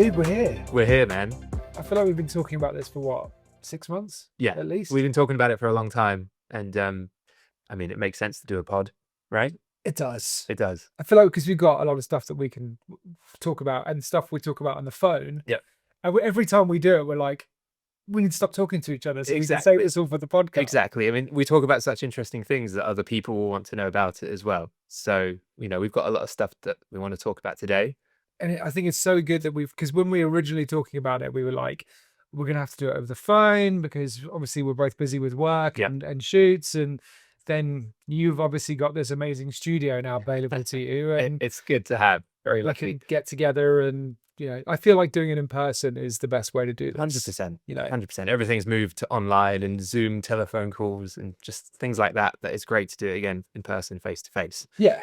Dude, we're here. We're here, man. I feel like we've been talking about this for what, 6 months? Yeah, at least. we've been talking about it for a long time, and I mean, it makes sense to do a pod, right? It does. It does. I feel like because we've got a lot of stuff that we can talk about and stuff we talk about on the phone. Yep. And every time we do it, we're like, we need to stop talking to each other so we can save this all for the podcast. Exactly. I mean, we talk about such interesting things that other people will want to know about it as well. So, you know, we've got a lot of stuff that we want to talk about today. And I think it's so good that because when we were originally talking about it, we were like, we're going to have to do it over the phone because obviously we're both busy with work and shoots. And then you've obviously got this amazing studio now available to you. And it's good to have. Very lucky. We can get together and, you know, I feel like doing it in person is the best way to do this. 100%. You know, 100%. Everything's moved to online and Zoom telephone calls and just things like that. That it's great to do it again in person, face to face. Yeah,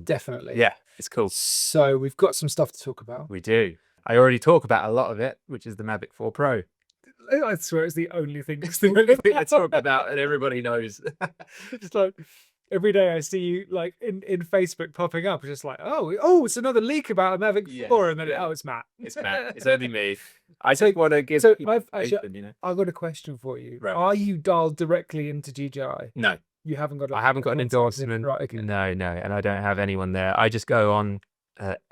definitely. Yeah, it's cool. So we've got some stuff to talk about. We do. I already talk about a lot of it, which is the Mavic 4 Pro. I swear it's the only thing I talk about and everybody knows. Just like every day I see you like in Facebook popping up, it's just like, oh, it's another leak about a Mavic 4, and then it's Matt. It's Matt. It's only me. I just want to give. So I've got a question for you. Right. Are you dialed directly into DJI? No, you haven't got. I haven't got an endorsement. Right, okay. No, and I don't have anyone there. I just go on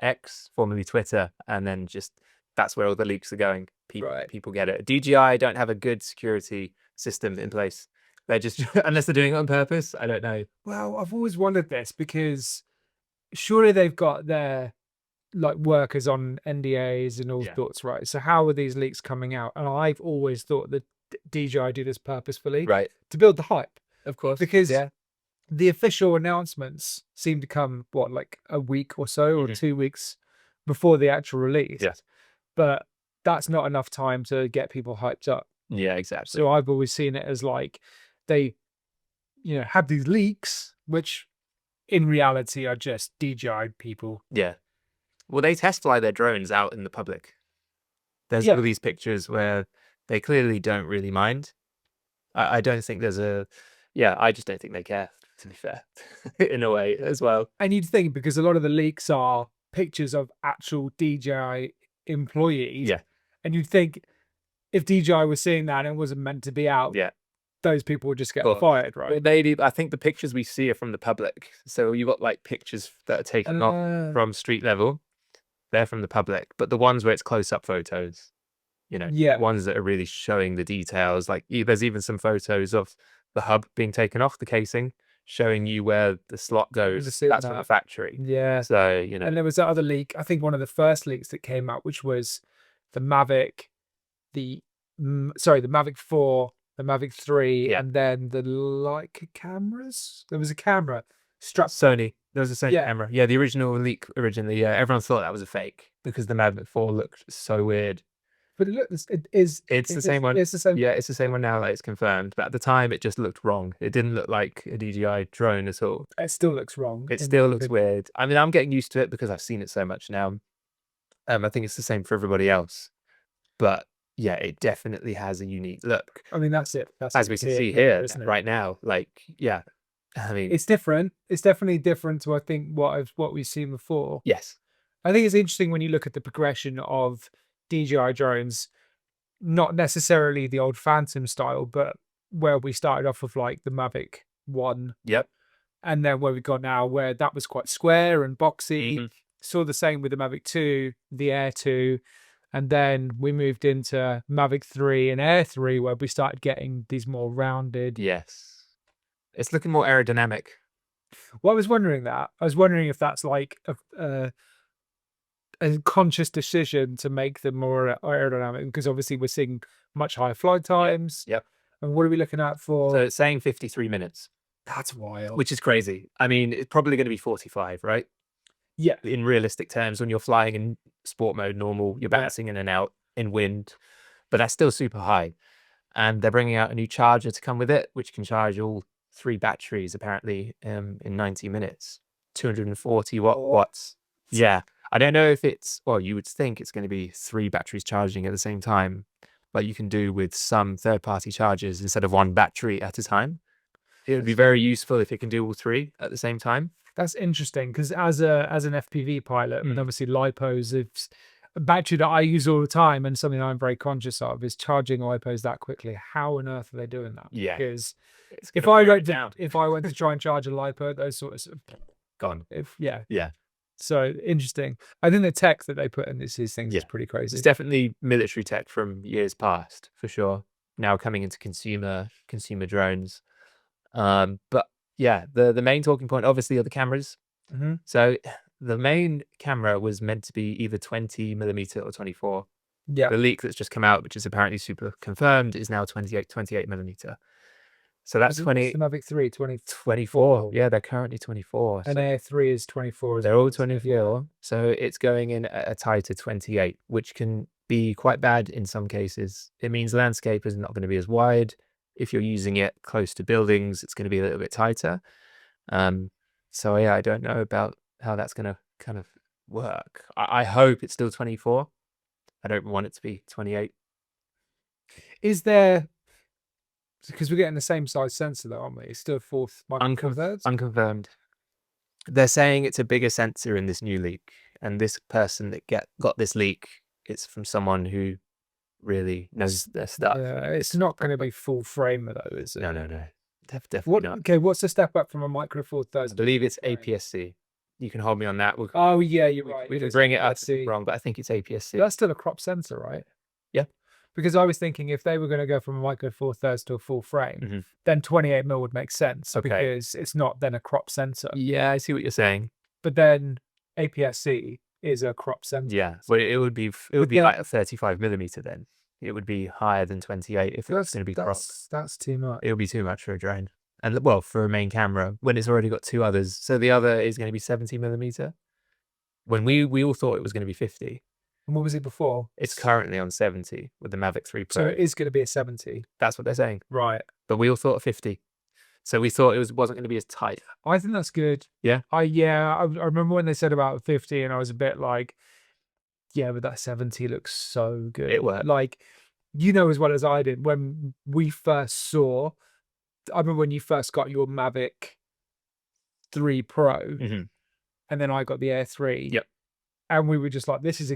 X, formerly Twitter, and then just that's where all the leaks are going. People get it. DJI don't have a good security system in place. They're just, unless they're doing it on purpose, I don't know. Well, I've always wondered this because surely they've got their like workers on NDAs and all sorts, right? So how are these leaks coming out? And I've always thought that DJI do this purposefully, right, to build the hype, of course, because the official announcements seem to come like a week or so, or 2 weeks before the actual release. Yes, but that's not enough time to get people hyped up. Yeah, exactly. So I've always seen it as like they, you know, have these leaks, which in reality are just DJI people. Yeah. Well, they test fly their drones out in the public. There's all these pictures where they clearly don't really mind. I don't think there's I just don't think they care, to be fair, in a way as well. And you'd think, because a lot of the leaks are pictures of actual DJI employees. Yeah. And you'd think if DJI was seeing that and it wasn't meant to be out, those people would just get fired, right? I think the pictures we see are from the public. So you've got like pictures that are taken off from street level. They're from the public. But the ones where it's close-up photos, you know, ones that are really showing the details. Like there's even some photos of the hub being taken off the casing, showing you where the slot goes. That's from the factory. Yeah. So, you know. And there was that other leak, I think one of the first leaks that came out, which was the Mavic, the Mavic 4, the Mavic 3, and then the Leica cameras. There was a camera strapped. Sony. There was a Sony camera. Yeah, the original leak originally. Yeah, everyone thought that was a fake because the Mavic 4 looked so weird. But it's the same one. It's the same. Yeah, it's the same one now. Like, it's confirmed. But at the time, it just looked wrong. It didn't look like a DJI drone at all. It still looks wrong. It still looks weird. I mean, I'm getting used to it because I've seen it so much now. I think it's the same for everybody else. But yeah, it definitely has a unique look. I mean, that's it. That's as we can see here right now. Like, yeah. I mean, it's different. It's definitely different to, I think, what we've seen before. Yes. I think it's interesting when you look at the progression of DJI drones, not necessarily the old Phantom style, but where we started off with like the Mavic 1. Yep. And then where we got now, where that was quite square and boxy. Saw the same with the Mavic 2, the Air 2. And then we moved into Mavic 3 and Air 3, where we started getting these more rounded. Yes. It's looking more aerodynamic. Well, I was wondering that. I was wondering if that's like a conscious decision to make them more aerodynamic, because obviously we're seeing much higher flight times. Yep. And what are we looking at for? So it's saying 53 minutes. That's wild. Which is crazy. I mean, it's probably going to be 45, right? Yeah. In realistic terms, when you're flying in sport mode normal, you're bouncing in and out in wind, but that's still super high. And they're bringing out a new charger to come with it, which can charge all 3 batteries apparently in 90 minutes, 240 watts. Yeah. I don't know if it's, well, you would think it's going to be 3 batteries charging at the same time, but you can do with some third-party chargers instead of 1 battery at a time. It would be very useful if it can do all 3 at the same time. That's interesting, because as an FPV pilot, and obviously lipos, battery that I use all the time and something I'm very conscious of is charging lipos that quickly. How on earth are they doing that? Yeah. Because It's if gonna I wear went it to down. if I went to try and charge a lipo, those sorts of Gone. yeah. Yeah. So interesting. I think the tech that they put in these things Yeah. is pretty crazy. It's definitely military tech from years past, for sure. Now coming into consumer drones. But yeah, the main talking point obviously are the cameras. Mm-hmm. So the main camera was meant to be either 20mm or 24. Yeah. The leak that's just come out, which is apparently super confirmed, is now 28mm. So that's The 20, Mavic 3, 24. Yeah, they're currently 24. And So Air 3 is 24. they're all 24. So it's going in at a tighter 28, which can be quite bad in some cases. It means landscape is not going to be as wide. If you're using it close to buildings, it's going to be a little bit tighter. So yeah, I don't know about how that's going to kind of work. I hope it's still 24. I don't want it to be 28. Is there, because we're getting the same size sensor though, aren't we? It's still a fourth micro thirds? Unconfirmed. They're saying it's a bigger sensor in this new leak, and this person that got this leak, it's from someone who really knows their stuff. Yeah, it's not going to be full frame though, is it? No. Definitely not. Okay, what's the step up from a micro four thirds? I believe it's APS-C. You can hold me on that. Oh yeah, you're right. We can bring it up wrong, but I think it's APS-C. That's still a crop sensor, right? Yeah. Because I was thinking if they were going to go from a micro four thirds to a full frame, then 28mm would make sense because it's not then a crop sensor. Yeah, I see what you're saying. But then APS-C is a crop sensor. Yeah, but it would be like a 35mm then. It would be higher than 28 if it's going to be cropped. That's too much. It would be too much for a drone. And well, for a main camera, when it's already got two others. So the other is going to be 70mm. When we all thought it was going to be 50. And what was it before? It's currently on 70 with the Mavic 3 Pro. So it is going to be a 70. That's what they're saying. Right. But we all thought of 50. So we thought it wasn't going to be as tight. I think that's good. Yeah. I remember when they said about 50 and I was a bit like, yeah, but that 70 looks so good. It worked. Like, you know as well as I did, when we first saw, I remember when you first got your Mavic 3 Pro and then I got the Air 3. Yep. And we were just like, this is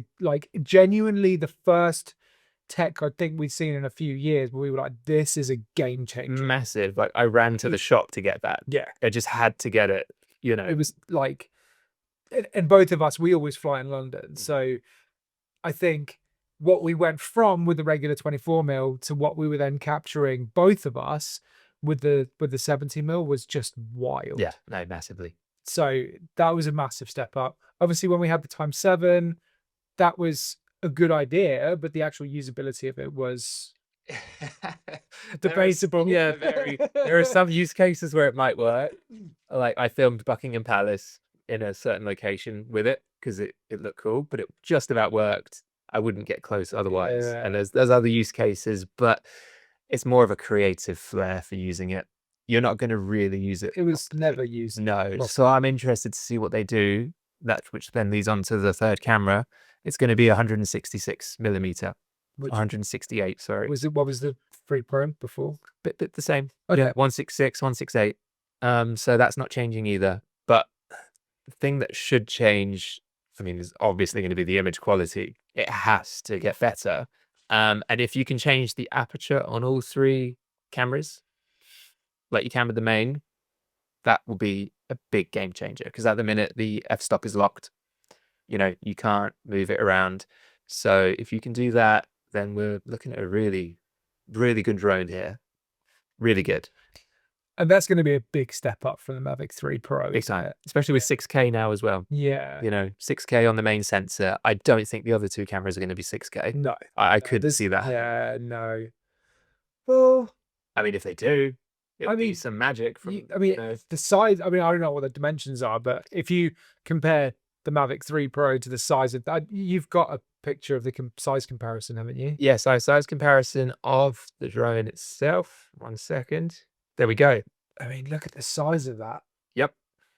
genuinely the first tech I think we've seen in a few years where we were like, this is a game changer. Massive. Like I ran to the shop to get that. Yeah. I just had to get it, you know. It was like, and both of us, we always fly in London. So I think what we went from with the regular 24mm to what we were then capturing, both of us, with the 70mm was just wild. Yeah, no, massively. So that was a massive step up. Obviously, when we had the X7, that was a good idea, but the actual usability of it was debatable. There are some use cases where it might work. Like I filmed Buckingham Palace in a certain location with it because it looked cool, but it just about worked. I wouldn't get close otherwise. Yeah. And there's other use cases, but it's more of a creative flair for using it. You're not going to really use it. It was never used. No. So I'm interested to see what they do. Which then leads on to the third camera. It's going to be 166mm. 168, sorry. What was the 3 Pro before? Bit the same. Okay. Yeah, 166, 168. So that's not changing either. But the thing that should change, I mean, is obviously going to be the image quality. It has to get better. And if you can change the aperture on all three cameras, like you can with the main, that will be a big game changer. Because at the minute, the f-stop is locked. You know, you can't move it around. So if you can do that, then we're looking at a really, really good drone here. Really good. And that's going to be a big step up from the Mavic 3 Pro. Big time. Especially with 6K now as well. Yeah. You know, 6K on the main sensor. I don't think the other two cameras are going to be 6K. No. I could see that. Yeah, no. Well, I mean, if they do, it'll be some magic. The size, I don't know what the dimensions are, but if you compare the Mavic 3 Pro to the size of that, you've got a picture of the size comparison, haven't you? Yes, size comparison of the drone itself. 1 second. There we go. I mean, look at the size of that. Yep.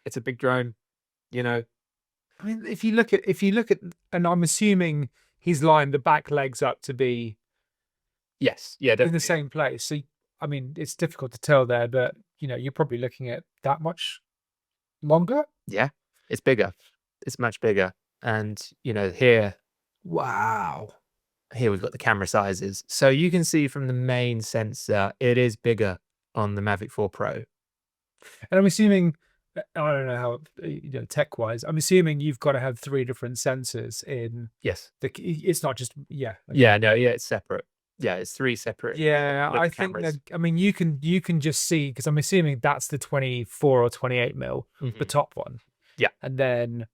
It's a big drone, you know. I mean, if you look at, and I'm assuming he's lined the back legs up to be yes, yeah, definitely in the same place. So, I mean, it's difficult to tell there, but you know, you're probably looking at that much longer. Yeah, it's bigger. It's much bigger. And, you know, here Wow. Here we've got the camera sizes. So you can see from the main sensor, it is bigger on the Mavic 4 Pro. And I'm assuming, I don't know how, tech wise, I'm assuming you've got to have 3 different sensors in Yes. it's not just, okay. Yeah, no, yeah, it's separate. Yeah, it's 3 separate Yeah, I think cameras. that, I mean, you can just see, because I'm assuming that's the 24 or 28 mil, the top one. Yeah. And then,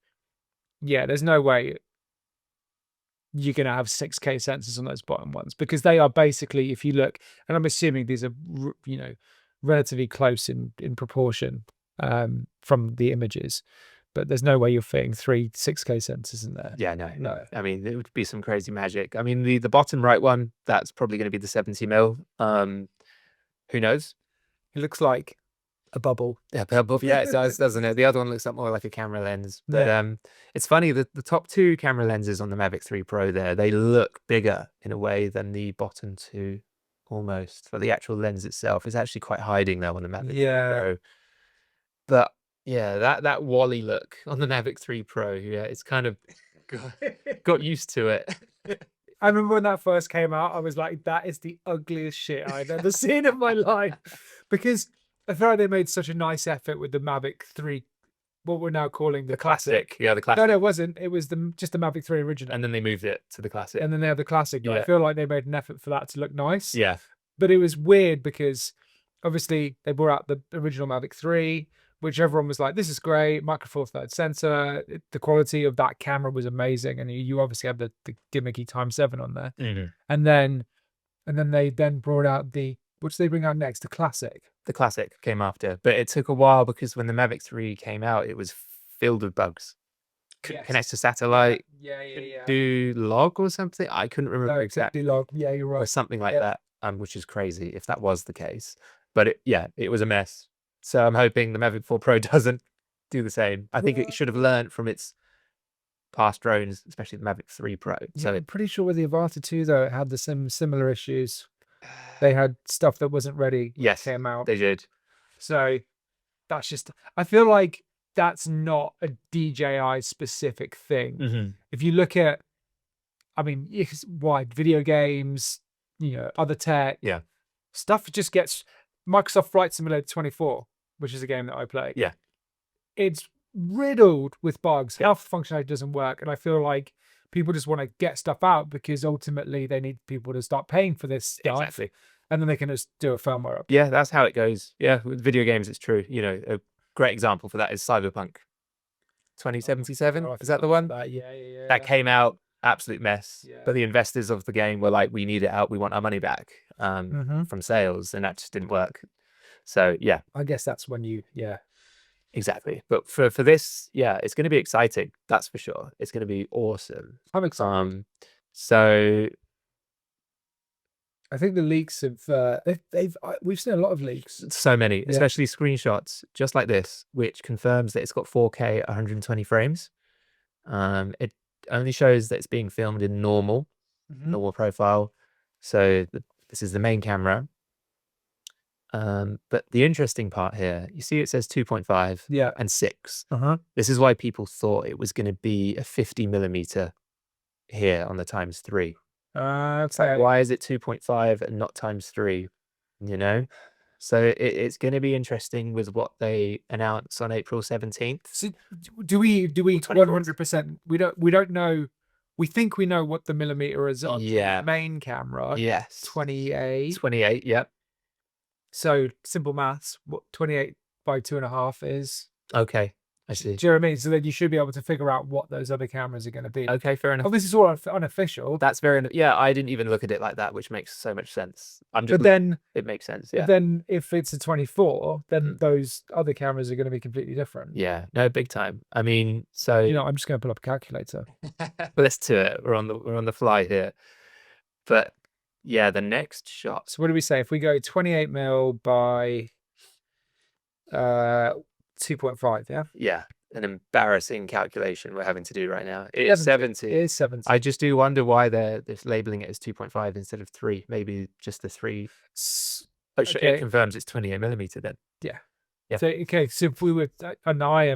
yeah, there's no way you're going to have 6K sensors on those bottom ones, because they are basically, if you look, and I'm assuming these are, relatively close in proportion from the images, but there's no way you're fitting 3 6K sensors in there. Yeah, no. No. I mean, it would be some crazy magic. I mean, the bottom right one, that's probably going to be the 70 mil. Who knows? It looks like a bubble. Yeah, yeah, it does, doesn't it? The other one looks up more like a camera lens. But Yeah. it's funny that the top 2 camera lenses on the Mavic 3 Pro there, they look bigger in a way than the bottom 2 almost. But the actual lens itself is actually quite hiding though on the Mavic 3 Pro. But yeah, that Wally look on the Mavic 3 Pro, yeah, it's kind of got used to it. I remember when that first came out, I was like, that is the ugliest shit I've ever seen in my life. Because I feel like they made such a nice effort with the Mavic 3, what we're now calling the classic. Yeah, the classic. No, it wasn't. It was just the Mavic 3 original. And then they moved it to the classic. And then they have the classic. Yeah. I feel like they made an effort for that to look nice. Yeah. But it was weird because obviously they brought out the original Mavic 3, which everyone was like, this is great, micro four third sensor. The quality of that camera was amazing. And you obviously have the gimmicky x7 on there. And then they brought out what did they bring out next? The classic. The classic came after, but it took a while because when the Mavic 3 came out, it was filled with bugs. Connect to satellite, do log or something. I couldn't remember exactly. Log. Yeah, you're right. Or something like that, which is crazy if that was the case. But it was a mess. So I'm hoping the Mavic 4 Pro doesn't do the same. I think it should have learned from its past drones, especially the Mavic 3 Pro. So I'm pretty sure with the Avata 2 though, it had the similar issues. They had stuff that wasn't ready. Yes, came out. They did. So that's just, I feel like that's not a DJI specific thing. If you look at, I mean, wide video games, other tech, stuff just gets. Microsoft Flight Simulator 24, which is a game that I play. Yeah, it's riddled with bugs. Half the functionality doesn't work, and I feel like people just want to get stuff out because ultimately they need people to start paying for this stuff. Exactly. And then they can just do a firmware up. Yeah, that's how it goes. Yeah, with video games, it's true. A great example for that is Cyberpunk 2077. Is that the one? Yeah. That came out, absolute mess. Yeah. But the investors of the game were like, we need it out. We want our money back from sales. And that just didn't work. So, yeah. I guess that's when Exactly. But for this, it's going to be exciting. That's for sure. It's going to be awesome. I'm excited. So I think the leaks have we've seen a lot of leaks. So many, especially screenshots just like this, which confirms that it's got 4K at 120 frames. It only shows that it's being filmed in normal profile. So this is the main camera. But the interesting part here, you see it says 2.5 and 6. This is why people thought it was going to be a 50mm here on the x3. Why is it 2.5 and not x3? So it's going to be interesting with what they announce on April 17th. So do we 100%? We don't know. We think we know what the millimeter is on the main camera. Yes. 28. 28. Yep. So simple maths. What 28 by 2.5 is? Okay. I see. Do you know what I mean? So then you should be able to figure out what those other cameras are going to be. Okay, fair enough. Oh, this is all unofficial. That's very, I didn't even look at it like that, which makes so much sense. But then it makes sense. Yeah. But then if it's a 24, then those other cameras are going to be completely different. Yeah, no, big time. I mean, so I'm just going to pull up a calculator. But let's do it. We're on the fly here. But yeah, the next shot. So what do we say? If we go 28 mil by 2.5, yeah? Yeah. An embarrassing calculation we're having to do right now. It is 70. It is 70. I just do wonder why they're labeling it as 2.5 instead of 3. Maybe just the 3. It confirms it's 28mm then. Yeah. So if we were, and I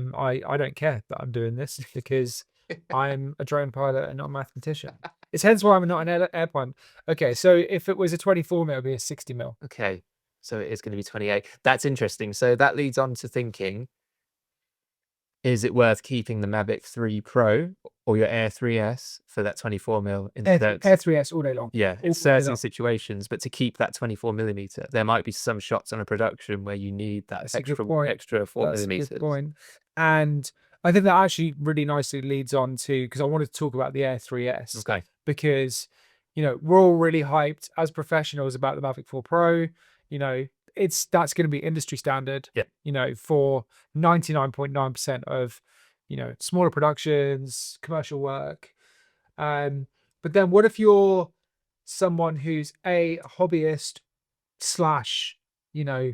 don't care that I'm doing this because I'm a drone pilot and not a mathematician. It's hence why I'm not an airplane. Okay, so if it was a 24 mil, it would be a 60 mil. Okay, so it is going to be 28. That's interesting. So that leads on to thinking, is it worth keeping the Mavic 3 Pro or your Air 3S for that 24 mil in Air certain, 3S all day long. yeah, in All day certain long. situations, but to keep that 24 millimeter, there might be some shots on a production where you need that That's a good extra point. 4 That's a millimeters. good point. And I think that actually really nicely leads on to, because I wanted to talk about the Air 3S. Okay. Because, we're all really hyped as professionals about the Mavic 4 Pro. That's going to be industry standard. Yeah. For 99.9% of, smaller productions, commercial work. But then what if you're someone who's a hobbyist slash, you know,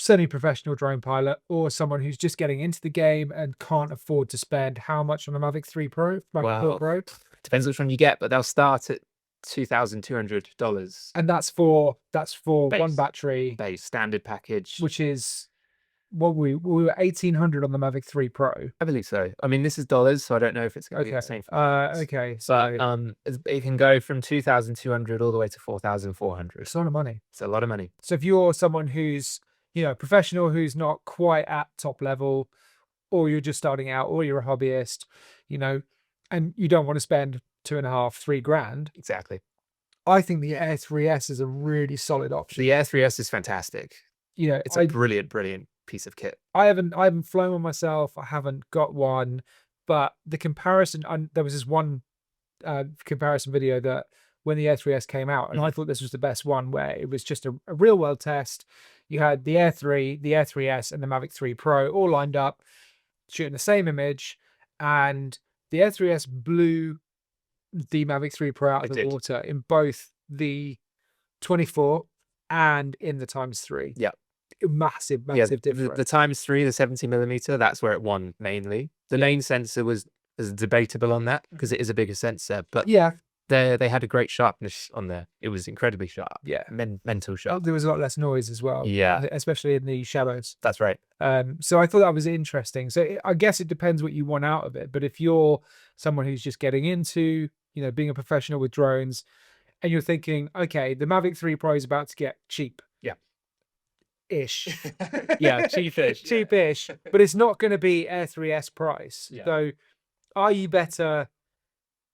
semi-professional drone pilot, or someone who's just getting into the game and can't afford to spend how much on a Mavic 3 Pro, Mavic 4 Well, Pro? depends which one you get, but they'll start at $2,200 And that's for one base battery, base standard package. which is what we were 1,800 on the Mavic 3 Pro. I believe so. I mean, this is dollars, so I don't know if it's going to be Okay. the same for pounds. Okay. But So it can go from 2,200 all the way to 4,400. it's a lot of money. It's a lot of money. So if you're someone who's, professional, who's not quite at top level, or you're just starting out, or you're a hobbyist, and you don't want to spend 2.5, 3 grand, Exactly. I think the Air 3S is a really solid option. The Air 3S is fantastic. It's a brilliant piece of kit. I haven't flown one myself. I haven't got one, but the comparison, there was this one comparison video that when the Air 3S came out, and I thought this was the best one, where it was just a real world test. You had the Air 3, the Air 3S, and the Mavic 3 Pro all lined up, shooting the same image, and the Air 3S blew the Mavic 3 Pro out of the water in both the 24 and in the ×3. Yeah. Massive difference. The ×3, the 70 millimeter, that's where it won mainly. The lane sensor was debatable on that because it is a bigger sensor, but yeah, they had a great sharpness on there. It was incredibly sharp. Yeah. Mental sharp. There was a lot less noise as well. Yeah. Especially in the shadows. That's right. So I thought that was interesting. So I guess it depends what you want out of it. But if you're someone who's just getting into, being a professional with drones, and you're thinking, okay, the Mavic 3 Pro is about to get cheap. Yeah. Ish. Yeah, cheapish. Cheapish. But it's not going to be Air 3S price. Yeah. So are you better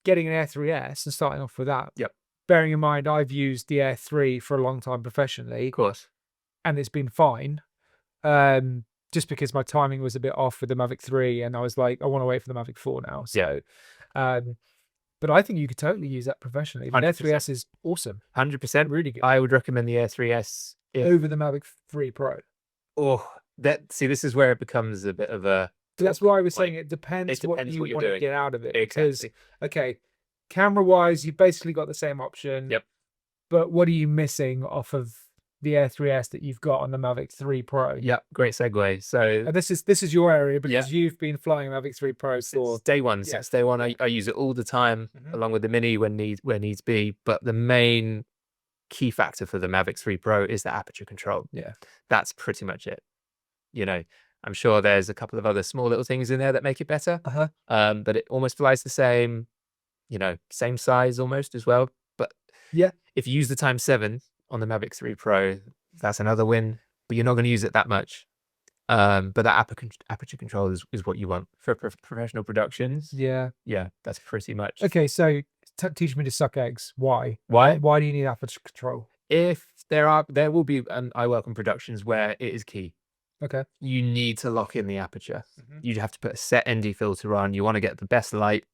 getting an Air 3S and starting off with that? Yep. Bearing in mind, I've used the Air 3 for a long time professionally. Of course. And it's been fine. Just because my timing was a bit off with the Mavic 3, and I was like, I want to wait for the Mavic 4 now. So, but I think you could totally use that professionally. The Air 3S is awesome. 100%. Really good. I would recommend the Air 3S over the Mavic 3 Pro. Oh, this is where it becomes a bit of a... That's why I was saying it depends what you want to get out of it. Exactly. Because, okay, camera-wise, you've basically got the same option. Yep. But what are you missing off of the Air 3S that you've got on the Mavic 3 Pro? Yep, great segue. So this is your area, because you've been flying Mavic 3 Pro for day one. Since day one, I use it all the time, along with the Mini where needs be. But the main key factor for the Mavic 3 Pro is the aperture control. Yeah, that's pretty much it. I'm sure there's a couple of other small little things in there that make it better. But it almost flies the same, same size almost as well. But yeah, if you use the ×7 on the Mavic 3 Pro, that's another win. But you're not going to use it that much. But that aperture control is what you want for professional productions. Yeah, that's pretty much. Okay, so teach me to suck eggs. Why do you need aperture control? If there will be an I welcome productions where it is key. Okay. You need to lock in the aperture. You have to put a set ND filter on. You want to get the best light.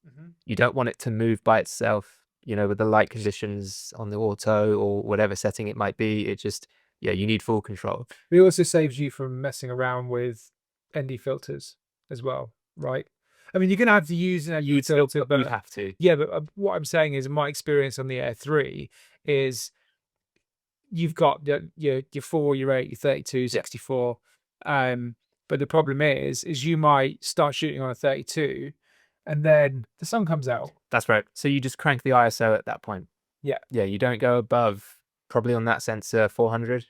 You don't want it to move by itself, with the light conditions on the auto or whatever setting it might be. It just, you need full control. It also saves you from messing around with ND filters as well, right? I mean, you're going to have to use an ND filter, but you'd have to. Yeah, but what I'm saying is, my experience on the Air 3 is you've got your 4, your 8, your 32, 64. But the problem is you might start shooting on a 32 and then the sun comes out. That's right. So you just crank the ISO at that point. Yeah. You don't go above, probably on that sensor, 400.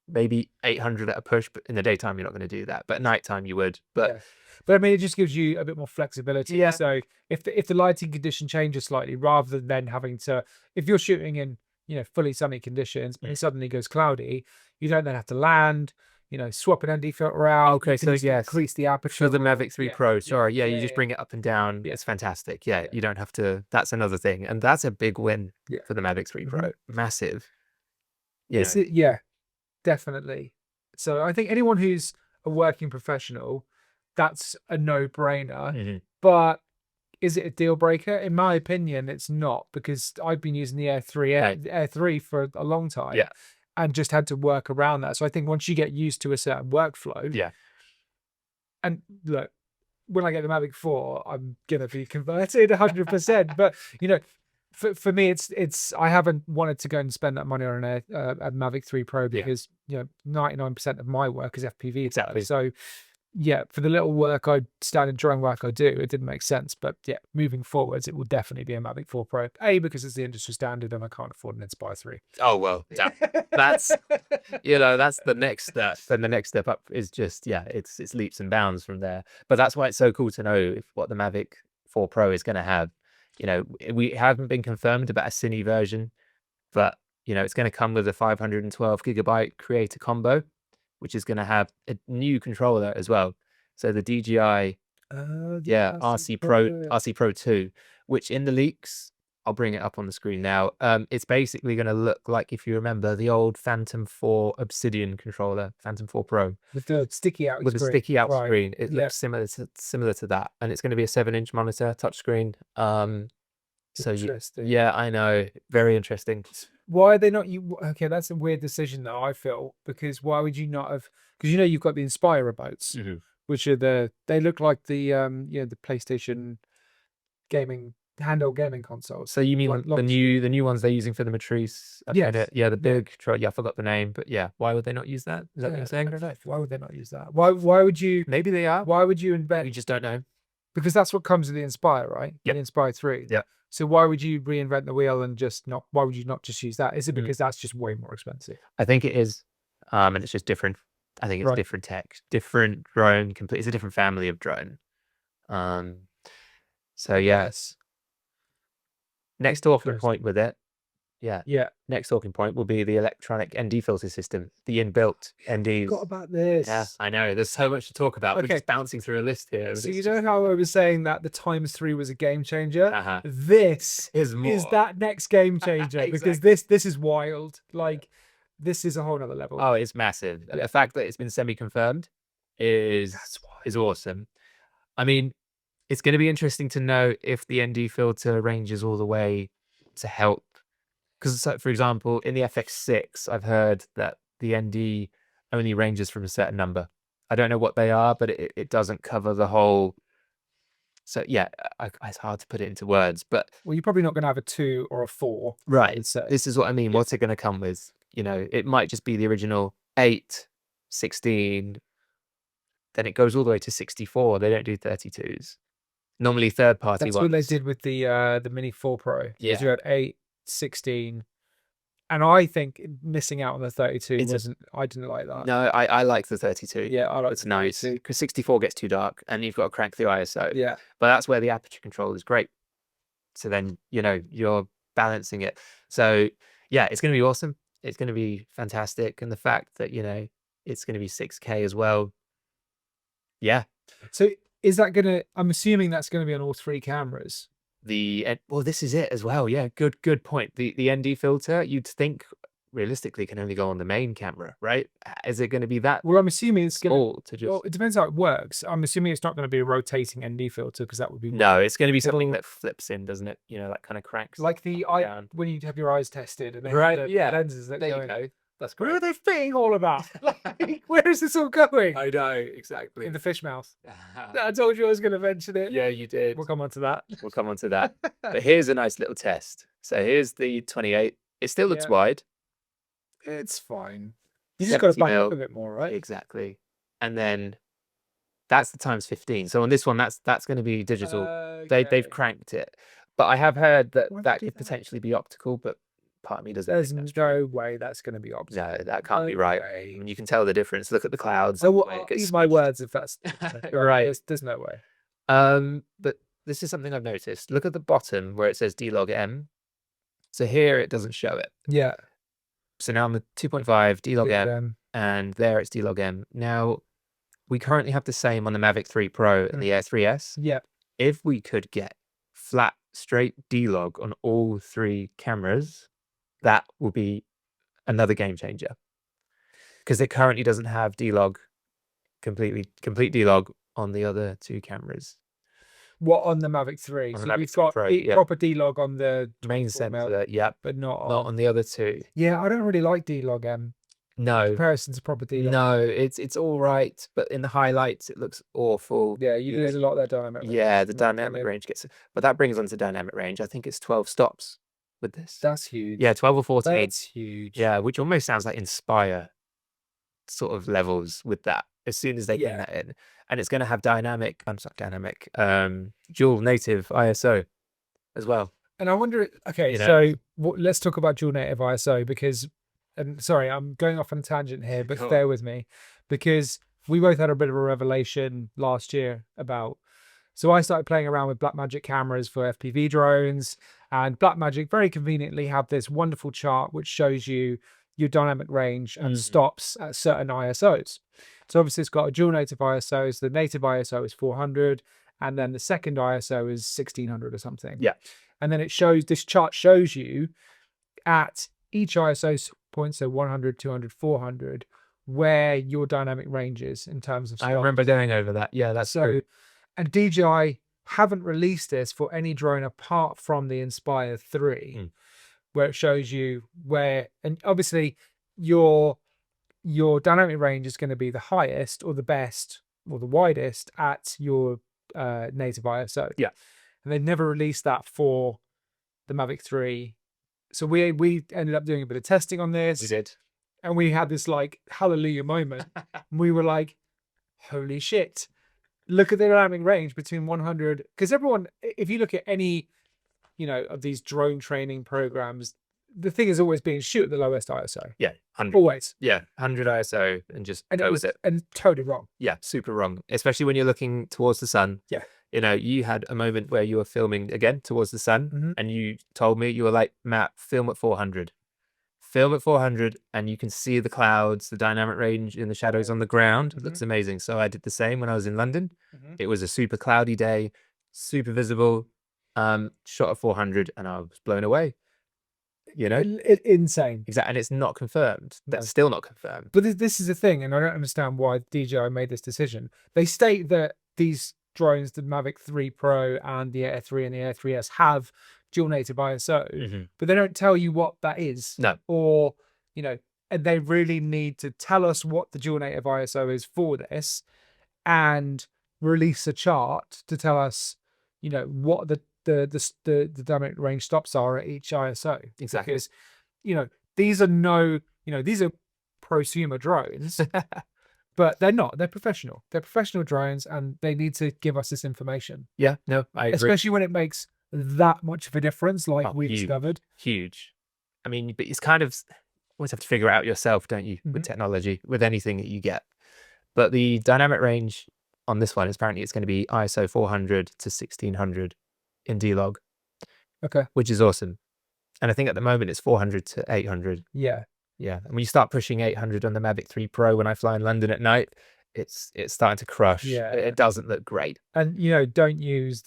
maybe 800 at a push, but in the daytime you're not going to do that. But at nighttime you would. But I mean, it just gives you a bit more flexibility. Yeah. So if the lighting condition changes slightly, rather than having to, if you're shooting in fully sunny conditions, but it suddenly goes cloudy, you don't then have to land. Swap an ND filter out. Okay, so yes, increase the aperture for the Mavic 3 Pro. Sorry, you just yeah. bring it up and down. Yeah. It's fantastic. Yeah, you don't have to. That's another thing, and that's a big win for the Mavic 3 Pro. Massive. Yeah, definitely. So I think anyone who's a working professional, that's a no-brainer. But is it a deal breaker? In my opinion, it's not, because I've been using the Air 3 for a long time. And just had to work around that. So I think once you get used to a certain workflow, and look, when I get the Mavic 4, I'm gonna be converted 100%. But for me, it's I haven't wanted to go and spend that money on a Mavic 3 Pro, because 99% of my work is FPV. Exactly. So for the little work standard drawing work I do, it didn't make sense. But moving forwards, it will definitely be a Mavic 4 Pro. Because it's the industry standard, and I can't afford an Inspire 3. Oh well, that's that's the next step. And the next step up is just it's leaps and bounds from there. But that's why it's so cool to know what the Mavic 4 Pro is going to have. We haven't been confirmed about a Cine version, but it's going to come with a 512 gigabyte creator combo, which is going to have a new controller as well. So the DJI RC Pro 2, which in the leaks, I'll bring it up on the screen now. It's basically going to look like, if you remember, the old Phantom 4 Obsidian controller, Phantom 4 Pro. With the sticky out With screen. the sticky out screen. It looks similar to that. And it's going to be a 7-inch monitor, touchscreen. So Interesting. I know. Very interesting. Why are they not okay, that's a weird decision though, I feel, because why would you not have, because you've got the Inspire boats, which are they look like the the PlayStation handheld gaming consoles. So you mean like the new ones they're using for the Matrice? The big I forgot the name, but why would they not use that? Is that what you're saying? I don't know. Why would they not use that? Why would you? Maybe they are. Why would you invent? We just don't know. Because that's what comes with the Inspire, right? The Inspire 3. Yeah. So why would you reinvent the wheel and why would you not just use that? Is it because that's just way more expensive? I think it is. And it's just different. I think it's different tech, different drone, it's a different family of drone. So yes. Next talking point with it. Next talking point will be the electronic ND filter system, the inbuilt NDs. I forgot about this. Yeah, I know. There's so much to talk about. We're just bouncing through a list here. So you know how I was saying that the x3 was a game changer? This is that next game changer. Because this is wild. Like, this is a whole nother level. Oh, it's massive. The fact that it's been semi-confirmed is awesome. I mean, it's going to be interesting to know if the ND filter ranges all the way to help. Because, for example, in the FX6, I've heard that the ND only ranges from a certain number. I don't know what they are, but it doesn't cover the whole. So it's hard to put it into words. But you're probably not going to have a 2 or a 4. Right. So this is what I mean. What's it going to come with? It might just be the original 8, 16. Then it goes all the way to 64. They don't do 32s. Normally third-party ones. That's what they did with the Mini 4 Pro. Yeah. You had 8, 16, and I think missing out on the 32 I didn't like that. No, I like the 32. Yeah, I like it's nice, because 64 gets too dark and you've got to crank the ISO. Yeah, but that's where the aperture control is great. So then you're balancing it. So it's going to be awesome. It's going to be fantastic, and the fact that it's going to be 6K as well. Yeah. So is that going to? I'm assuming that's going to be on all 3 cameras. This is it as well. Yeah, good point. The ND filter, you'd think realistically can only go on the main camera, right? Is it going to be that? Well, I'm assuming it's going to just. Well, it depends how it works. I'm assuming it's not going to be a rotating ND filter, because that would be. No, it's going to be something that flips in, doesn't it? That kind of cranks. Like the eye when you have your eyes tested, and then lenses that there go you go. in. That's great. Where are they fitting all of that? Like, where is this all going? I know, exactly. In the fish mouth. I told you I was going to mention it. Yeah, you did. We'll come on to that. But here's a nice little test. So here's the 28. It still looks wide. It's fine. You just got to back up a bit more, right? Exactly. And then that's the ×15. So on this one, that's going to be digital. They've cranked it. But I have heard that could potentially be optical, but part of me doesn't There's think that's true. no way that's going to be optimal. No, that can't be No right. way. I mean, you can tell the difference. Look at the clouds. So the what? way it I'll gets eat my squished. words if that's Right. There's no way. But this is something I've noticed. Look at the bottom where it says D-log M. So here it doesn't show it. Yeah. So now I'm at 2.5 D-log M, Then. and there it's D-log M. Now, we currently have the same on the Mavic 3 Pro and the Air 3S. Yeah. If we could get flat, straight D-log on all 3 cameras, that would be another game changer. Because it currently doesn't have D-log, complete D-log on the other 2 cameras. What on the Mavic 3? On the So Mavic we've 3 got Pro, yeah. proper D-log on the Main 24 mil, sensor, yep, but not not on the other 2. Yeah, I don't really like D-log M. In No, comparison to proper D-log. no, it's all right, but in the highlights it looks awful. Yeah, you lose a lot of that dynamic range. Yeah, the dynamic range gets, but that brings on to dynamic range. I think it's 12 stops with this. That's huge. Yeah, 12 or 14. That's huge. Yeah, which almost sounds like Inspire sort of levels with that. As soon as they bring that in, and it's going to have dual native ISO as well. And I wonder, okay, You know? so let's talk about dual native ISO because, and sorry, I'm going off on a tangent here, but bear with me, because we both had a bit of a revelation last year about. So I started playing around with Blackmagic cameras for FPV drones, and Blackmagic very conveniently have this wonderful chart which shows you your dynamic range and stops at certain ISOs. So obviously it's got a dual native ISO, so the native ISO is 400, and then the second ISO is 1600 or something. Yeah. And then this chart shows you at each ISO point, so 100, 200, 400, where your dynamic range is in terms of stops. I remember going over that. Yeah, that's true. And DJI haven't released this for any drone apart from the Inspire 3, where it shows you where, and obviously your dynamic range is going to be the highest or the best or the widest at your native ISO. Yeah. And they never released that for the Mavic 3. So we ended up doing a bit of testing on this. We did. And we had this like hallelujah moment. We were like, holy shit. Look at the dynamic range between 100. Because everyone, if you look at any, of these drone training programs, the thing is always being shoot at the lowest ISO. Yeah, 100. Always. Yeah, 100 ISO and just go with it. And totally wrong. Yeah, super wrong. Especially when you're looking towards the sun. Yeah. You had a moment where you were filming again towards the sun, and you told me, you were like, Matt, film at 400. Film at 400, and you can see the clouds, the dynamic range in the shadows on the ground. It looks amazing. So I did the same when I was in London. It was a super cloudy day, super visible, shot at 400, and I was blown away. Insane. Exactly. And it's not confirmed. That's still not confirmed. But this is the thing, and I don't understand why DJI made this decision. They state that these drones, the Mavic 3 Pro and the Air 3 and the Air 3S, have dual native ISO, but they don't tell you what that is. No. Or, and they really need to tell us what the dual native ISO is for this and release a chart to tell us, what the dynamic range stops are at each ISO. Exactly. Because, these are these are prosumer drones, but they're not. They're professional. They're professional drones, and they need to give us this information. Yeah, no, I agree. Especially when it makes that much of a difference, like we discovered. Huge. I mean, but it's kind of, always have to figure it out yourself, don't you, with technology, with anything that you get. But the dynamic range on this one is apparently it's going to be ISO 400 to 1600 in D-log. Okay. Which is awesome. And I think at the moment it's 400 to 800. Yeah. Yeah. And when you start pushing 800 on the Mavic 3 Pro, when I fly in London at night, it's starting to crush. Yeah. It doesn't look great. And, don't use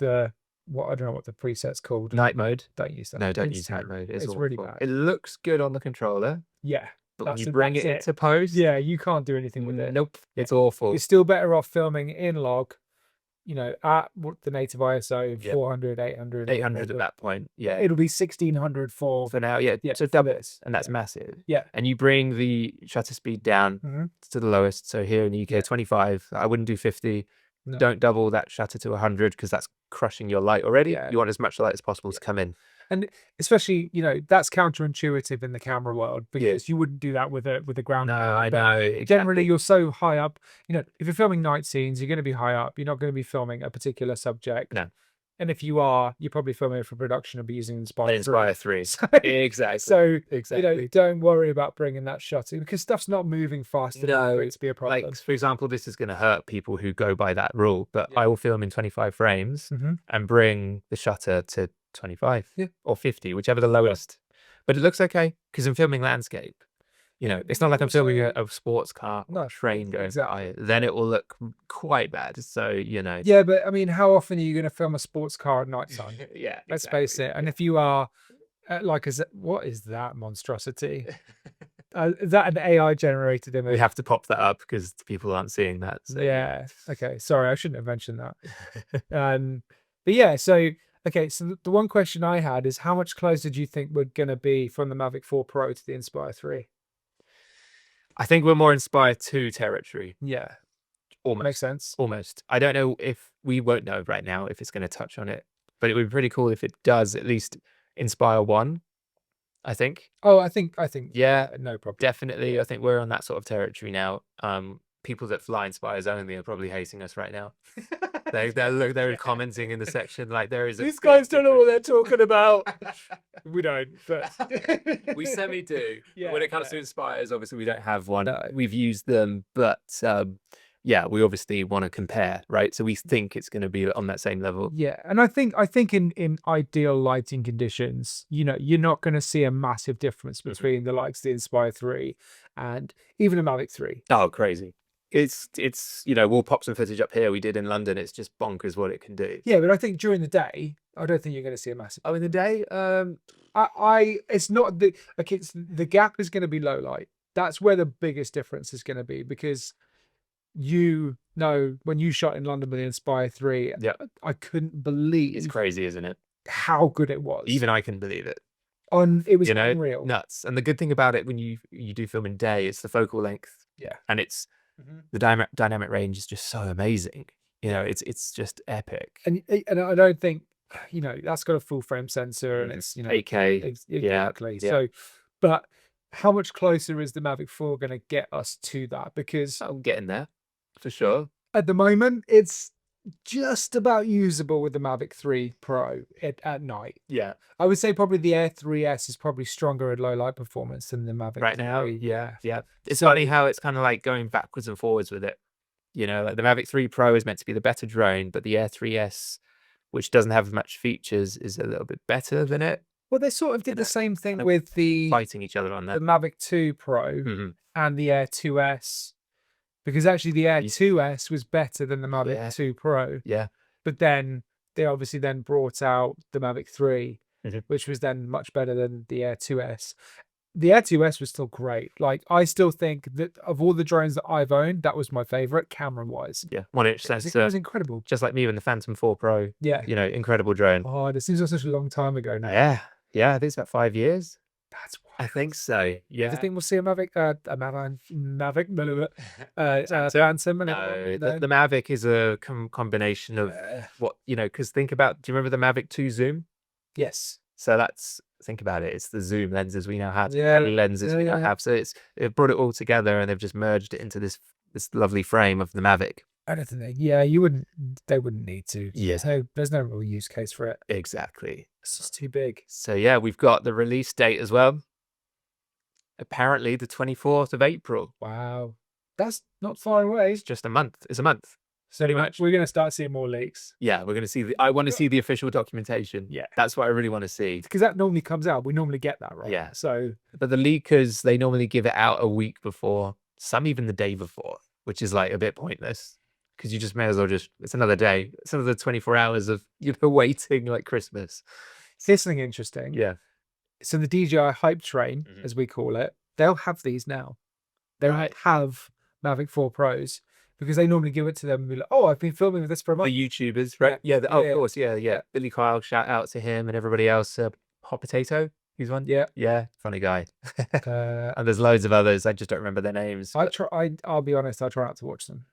I don't know what the preset's called. Night mode. Don't use that. No, don't use night mode. It's really bad. It looks good on the controller. Yeah. But when you bring it into post, you can't do anything with it. Nope. It's awful. You're still better off filming in log, at the native ISO, 400, 800. 800 at that point. Yeah. It'll be 1600 for now. Yeah. So double this. And that's massive. Yeah. And you bring the shutter speed down to the lowest. So here in the UK, 25. I wouldn't do 50. No. Don't double that shutter to 100 because that's crushing your light already. Yeah. You want as much light as possible to come in. And especially, that's counterintuitive in the camera world because you wouldn't do that with a ground. No, I know. Exactly. Generally, you're so high up. If you're filming night scenes, you're going to be high up. You're not going to be filming a particular subject. No. And if you are, you're probably filming it for production and be using Inspire 3. Inspire 3. Exactly. So, exactly. don't worry about bringing that shot in because stuff's not moving fast enough for it to be a problem. Like, for example, this is going to hurt people who go by that rule, but I will film in 25 frames and bring the shutter to 25 or 50, whichever the lowest. But it looks okay because I'm filming landscape. It's not like I'm filming a sports car or a train going by. Then it will look quite bad. So, Yeah, but I mean, how often are you going to film a sports car at night time? Yeah, Let's face it. And if you are what is that monstrosity? Is that an AI generated image? We have to pop that up because people aren't seeing that. So. Yeah. Okay. Sorry, I shouldn't have mentioned that. But yeah, so okay, so the one question I had is how much closer do you think we're going to be from the Mavic 4 Pro to the Inspire 3? I think we're more Inspire 2 territory. Yeah. Almost. Makes sense. Almost. I don't know if we won't know right now if it's going to touch on it, but it would be pretty cool if it does at least Inspire 1, I think. Oh, I think yeah, no problem. Definitely. I think we're on that sort of territory now. People that fly Inspires only are probably hating us right now. They're commenting in the section like there is these guys don't know what they're talking about. We don't, but we semi do. Yeah, when it comes to Inspires, obviously we don't have one. We've used them, but yeah, we obviously want to compare, right? So we think it's going to be on that same level. Yeah, and I think in ideal lighting conditions, you're not going to see a massive difference between the likes of the Inspire 3 and even a Mavic 3. Oh, crazy. It's we'll pop some footage up here we did in London. It's just bonkers what it can do. Yeah, but I think during the day, I don't think you're going to see a massive. Oh, in the day, it's not the gap is going to be low light. That's where the biggest difference is going to be because when you shot in London with the Inspire 3, I couldn't believe it's crazy, isn't it? How good it was. Even I can believe it. It was unreal, nuts. And the good thing about it when you do film in day, it's the focal length. Yeah, and it's the dynamic range is just so amazing. It's just epic. And I don't think that's got a full frame sensor and it's 8K. Exactly. Yeah. So, but how much closer is the Mavic 4 going to get us to that? Because I'm getting there for sure. At the moment, it's just about usable with the Mavic 3 Pro at night. Yeah, I would say probably the Air 3S is probably stronger at low light performance than the Mavic right 3. now. Yeah. It's funny how it's kind of like going backwards and forwards with it. Like the Mavic 3 Pro is meant to be the better drone, but the Air 3S, which doesn't have much features, is a little bit better than it. Well, they sort of did the same thing with the fighting each other on that. The Mavic 2 Pro and the Air 2S. Because actually the Air 2S was better than the Mavic 2 Pro. Yeah. But then they obviously then brought out the Mavic 3, which was then much better than the Air 2S. The Air 2S was still great. Like, I still think that of all the drones that I've owned, that was my favorite camera-wise. Yeah, 1-inch sensor. It was incredible. Just like me with the Phantom 4 Pro. Yeah. Incredible drone. Oh, this seems like such a long time ago now. Yeah, I think it's about 5 years. That's wild. I think so. Yeah. Do you think we'll see a Mavic? Phantom? No, the Mavic is a combination of what because think about. Do you remember the Mavic 2 zoom? Yes. So think about it. It's the zoom lenses we now have. Yeah. Lenses we now have. So it brought it all together, and they've just merged it into this lovely frame of the Mavic. I don't think they wouldn't need to. Yes. There's no real use case for it. Exactly. It's just too big. So yeah, we've got the release date as well. Apparently the 24th of April. Wow. That's not far away. It's just a month. It's a month. So pretty much. We're going to start seeing more leaks. Yeah, we're going to see I want to see the official documentation. Yeah. That's what I really want to see. Because that normally comes out. We normally get that, right? Yeah. So but the leakers, they normally give it out a week before, some even the day before, which is like a bit pointless. Because you just may as well it's another day. It's another 24 hours of waiting like Christmas. Here's something interesting. Yeah. So the DJI hype train, as we call it, they'll have these now. They'll have Mavic 4 Pros because they normally give it to them and be like, oh, I've been filming with this for a month. The YouTubers, right? Yeah. Of course. Yeah. Billy Kyle, shout out to him and everybody else. Hot Potato, he's one. Yeah. Funny guy. And there's loads of others. I just don't remember their names. I'll be honest, I try not to watch them.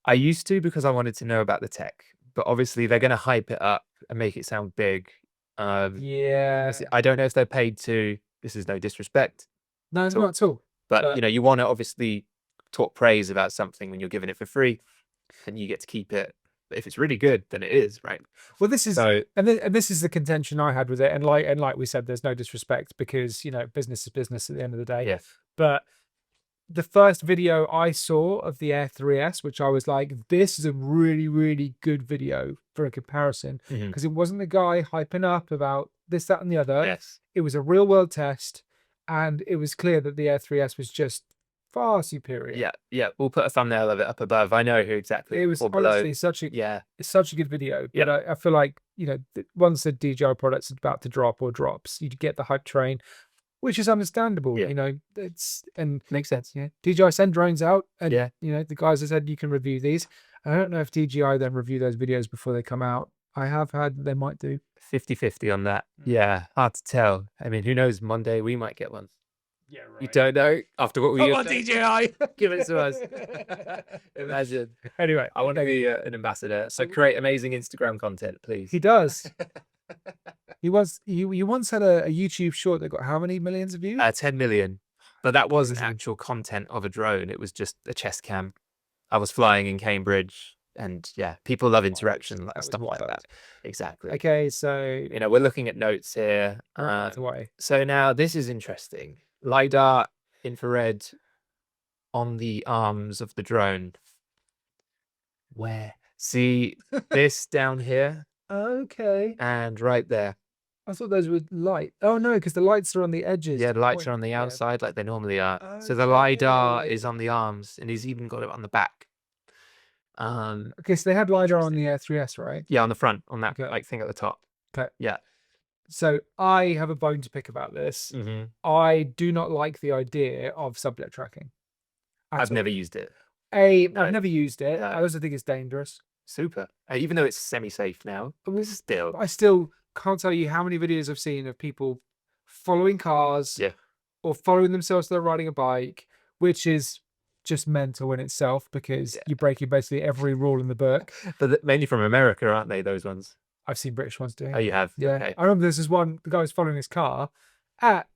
I used to because I wanted to know about the tech, but obviously they're going to hype it up and make it sound big. Yeah. I don't know if they're paid to. This is no disrespect. No, it's not at all. But you want to obviously talk praise about something when you're giving it for free, and you get to keep it. But if it's really good, then it is, right? Well, this is So and this is the contention I had with it. And like we said, there's no disrespect because, you know, business is business at the end of the day. yeah, But the first video I saw of the Air 3S, which I was like, this is a really, really good video for a comparison, because it wasn't the guy hyping up about this, that, and the other. yes, It was a real world test, and it was clear that the Air 3S was just far superior. yeah, yeah. We'll put a thumbnail of it up above. I know who exactly. It was or below. honestly it's such a good video. Yep. But I feel like, you know, once the DJI product's about to drop or drops, you get the hype train, which is understandable. Yeah. You know, and Makes sense. yeah, DJI send drones out, and Yeah. you know, the guys have said you can review these. I don't know if DJI then review those videos before they come out. I have heard they might do. 50-50 on that. Yeah, hard to tell. I mean, who knows? Monday we might get one. Yeah, right. You don't know after what we Come just on, said? DJI, Give it to us. Imagine. Anyway, I want to be an ambassador. So create amazing Instagram content, please. he does. He once had a YouTube short that got how many millions of views? 10 million. But that wasn't Crazy. actual content of a drone. It was just a chest cam. I was flying in Cambridge, and yeah, people love interaction, That was stuff like wild. that. Exactly. Okay, so You know, we're looking at notes here. away. So now this is interesting. LiDAR infrared on the arms of the drone. Where? See this down here Okay, and right there. I thought those were light. Oh no, because the lights are on the edges. Yeah, to the lights point- are on the yeah. outside like they normally are. So the LiDAR is Okay. on the arms, and he's even got it on the back. Okay, so they had LiDAR on the Air 3S, right? Yeah, on the front, on that Okay. like thing at the top. Okay. Yeah. So I have a bone to pick about this. Mm-hmm. I do not like the idea of subject tracking. at I've all. never used it. I've No. never used it. No. I also think it's dangerous. Super. Even though it's semi-safe now, still. I still can't tell you how many videos I've seen of people following cars Yeah. or following themselves to riding a bike, which is just mental in itself because Yeah. you're breaking basically every rule in the book. But mainly from America, aren't they, those ones? I've seen British ones doing Oh, it. you have? Yeah. Okay. I remember there's this one, the guy was following his car at,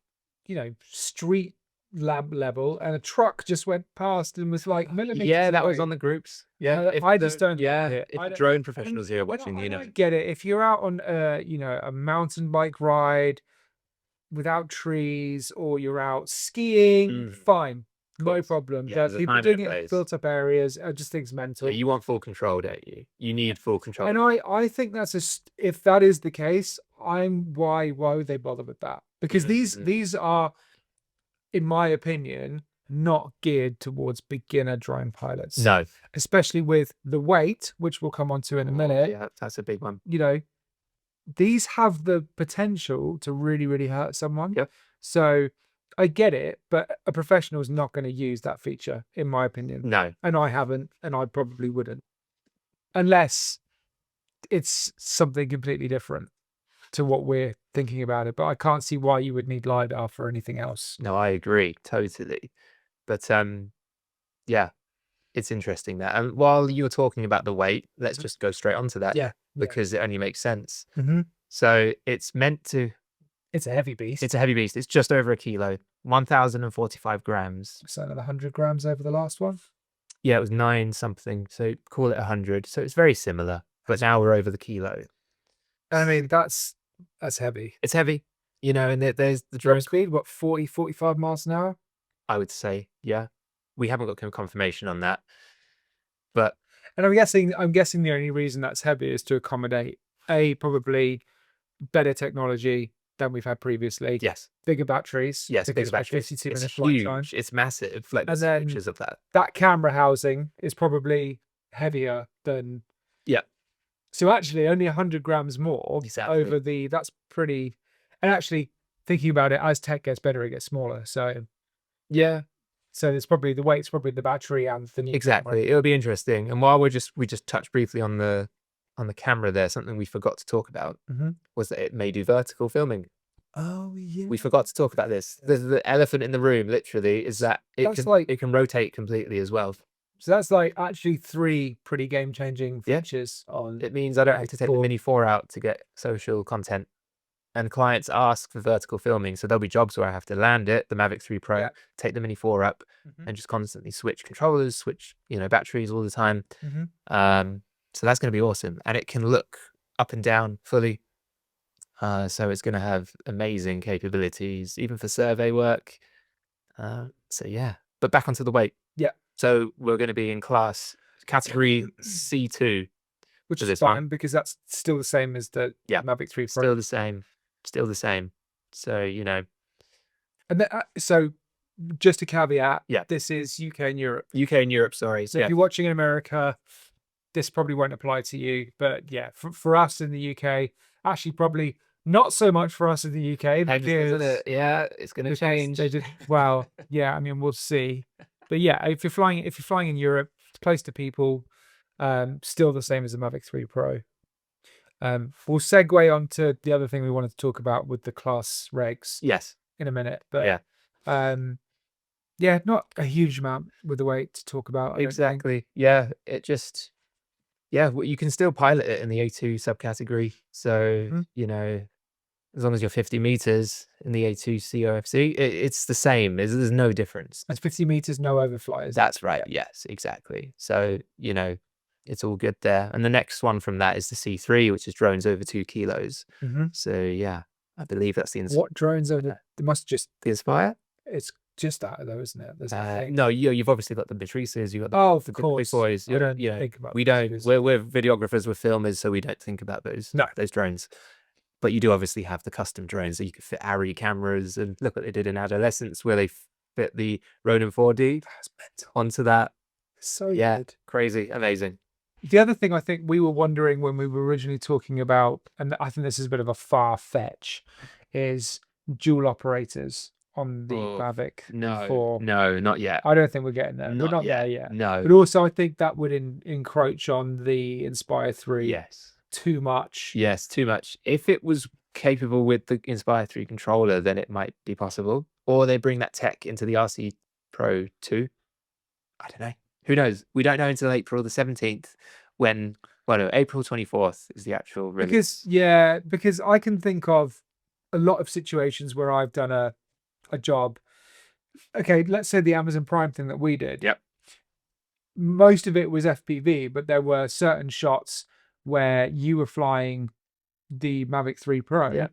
you know, street lab level, and a truck just went past and was like millimeters Yeah, that was away. on the groups. Yeah. I just don't Yeah. like it. If I the don't- drone professionals here are And watching, I you know. don't get it. If you're out on you know, a mountain bike ride without trees, or you're out skiing, fine. No course. problem. Yeah, But there's a people time and doing a it in place. built up areas, I just think it's mental. Yeah, you want full control, don't you? You need full control. And I think that's if that is the case, why would they bother with that? Because these are, in my opinion, not geared towards beginner drone pilots. No. Especially with the weight, which we'll come on to in a minute. Yeah, that's a big one. You know, these have the potential to really, really hurt someone. Yeah. So I get it, but a professional is not going to use that feature, in my opinion. No. And I haven't, and I probably wouldn't, unless it's something completely different to what we're thinking about it. But I can't see why you would need LiDAR for anything else. No, I agree totally. But yeah, it's interesting that. And while you were talking about the weight, let's just go straight onto that. Yeah. Because it only makes sense. Mm-hmm. So it's meant to. It's a heavy beast. It's a heavy beast. It's just over a kilo, 1,045 grams. So another 100 grams over the last one. Yeah, it was 9 something. So call it 100. So it's very similar. But now we're over the kilo. I mean, that's heavy. It's heavy, you know, and there's the Drone drone. speed, what, 40, 45 miles an hour? I would say, yeah. We haven't got confirmation on that. But And I'm guessing the only reason that's heavy is to accommodate probably better technology than we've had previously. yes, Bigger batteries. yes, because big battery. 52 It's minutes flight time. huge. It's massive. Like the And then- switches of that. That camera housing is probably heavier than. Yeah. So actually, only 100 grams more Exactly. over that's pretty. And actually, thinking about it, as tech gets better, it gets smaller. So Yeah, it's probably the weight's probably the battery and the new camera. exactly. It'll be interesting. And while we just touched briefly on the camera there, something we forgot to talk about Mhm. was that it may do vertical filming. Oh yeah. We forgot to talk about this. The elephant in the room, literally, is that That's like- it can rotate completely as well. So that's like actually 3 pretty game-changing Yeah. features on. It means I don't have to take the Cool. Mini 4 out to get social content. And clients ask for vertical filming, so there'll be jobs where I have to land it, the Mavic 3 Pro, Yeah. take the Mini 4 up, Mhm. and just constantly switch controllers, switch batteries all the time. Mhm. So that's going to be awesome. And it can look up and down fully. So it's going to have amazing capabilities, even for survey work. So yeah, but back onto the weight. Yeah. So we're going to be in class category C2. Which for is this fine one. because that's still the same as the Yeah. Mavic 3 Pro. Still the same. Still the same. So, you know, And so just a caveat, Yeah. this is UK and Europe. UK and Europe, sorry. So if you're watching in America, this probably won't apply to you. But yeah, for us in the UK, actually probably not so much for us in the UK. Isn't it? Yeah, it's going to change. They did well. Yeah, I mean we'll see. But yeah, if you're flying in Europe, close to people, still the same as the Mavic 3 Pro. We'll segue on to the other thing we wanted to talk about with the class regs Yes. in a minute. But Yeah. yeah, not a huge amount with the weight to talk about. I don't think. Exactly. Yeah. It just, yeah, well, you can still pilot it in the A2 subcategory. So, Mhm. you know, as long as you're 50 meters in the A2 COFC, it's the same. There's no difference. It's 50 meters, no overflies. That's right. Yes, exactly. So, you know, it's all good there. And the next one from that is the C3, which is drones over 2 kilos. Mhm. So, yeah, I believe that's the What drones are there? They must just. the Inspire. It's just that though, isn't it? There's nothing. No, you've obviously got the Matrices, you've got Oh, of the big course. boys. I don't You know, think about we those don't. because- We're videographers, we're filmers, so we don't think about those No. those drones. But you do obviously have the custom drones that you could fit ARRI cameras, and look what they did in Adolescence, where they fit the Ronin 4D That's mental. onto that. So Yeah, good. crazy, amazing. The other thing I think we were wondering when we were originally talking about, and I think this is a bit of a far fetch, is dual operators on the Mavic. No, not yet. I don't think we're getting there. We're Not not yet. there yet. No. But also, I think that would encroach on the Inspire 3 Yes. too much. Yes, too much. If it was capable with the Inspire 3 controller, then it might be possible. Or they bring that tech into the RC Pro 2. I don't know. Who knows? We don't know until April the 17th when, well, no, April 24th is the actual release. Because I can think of a lot of situations where I've done a job. Okay, let's say the Amazon Prime thing that we did. Yep. Most of it was FPV, but there were certain shots where you were flying the Mavic 3 Pro, Yeah.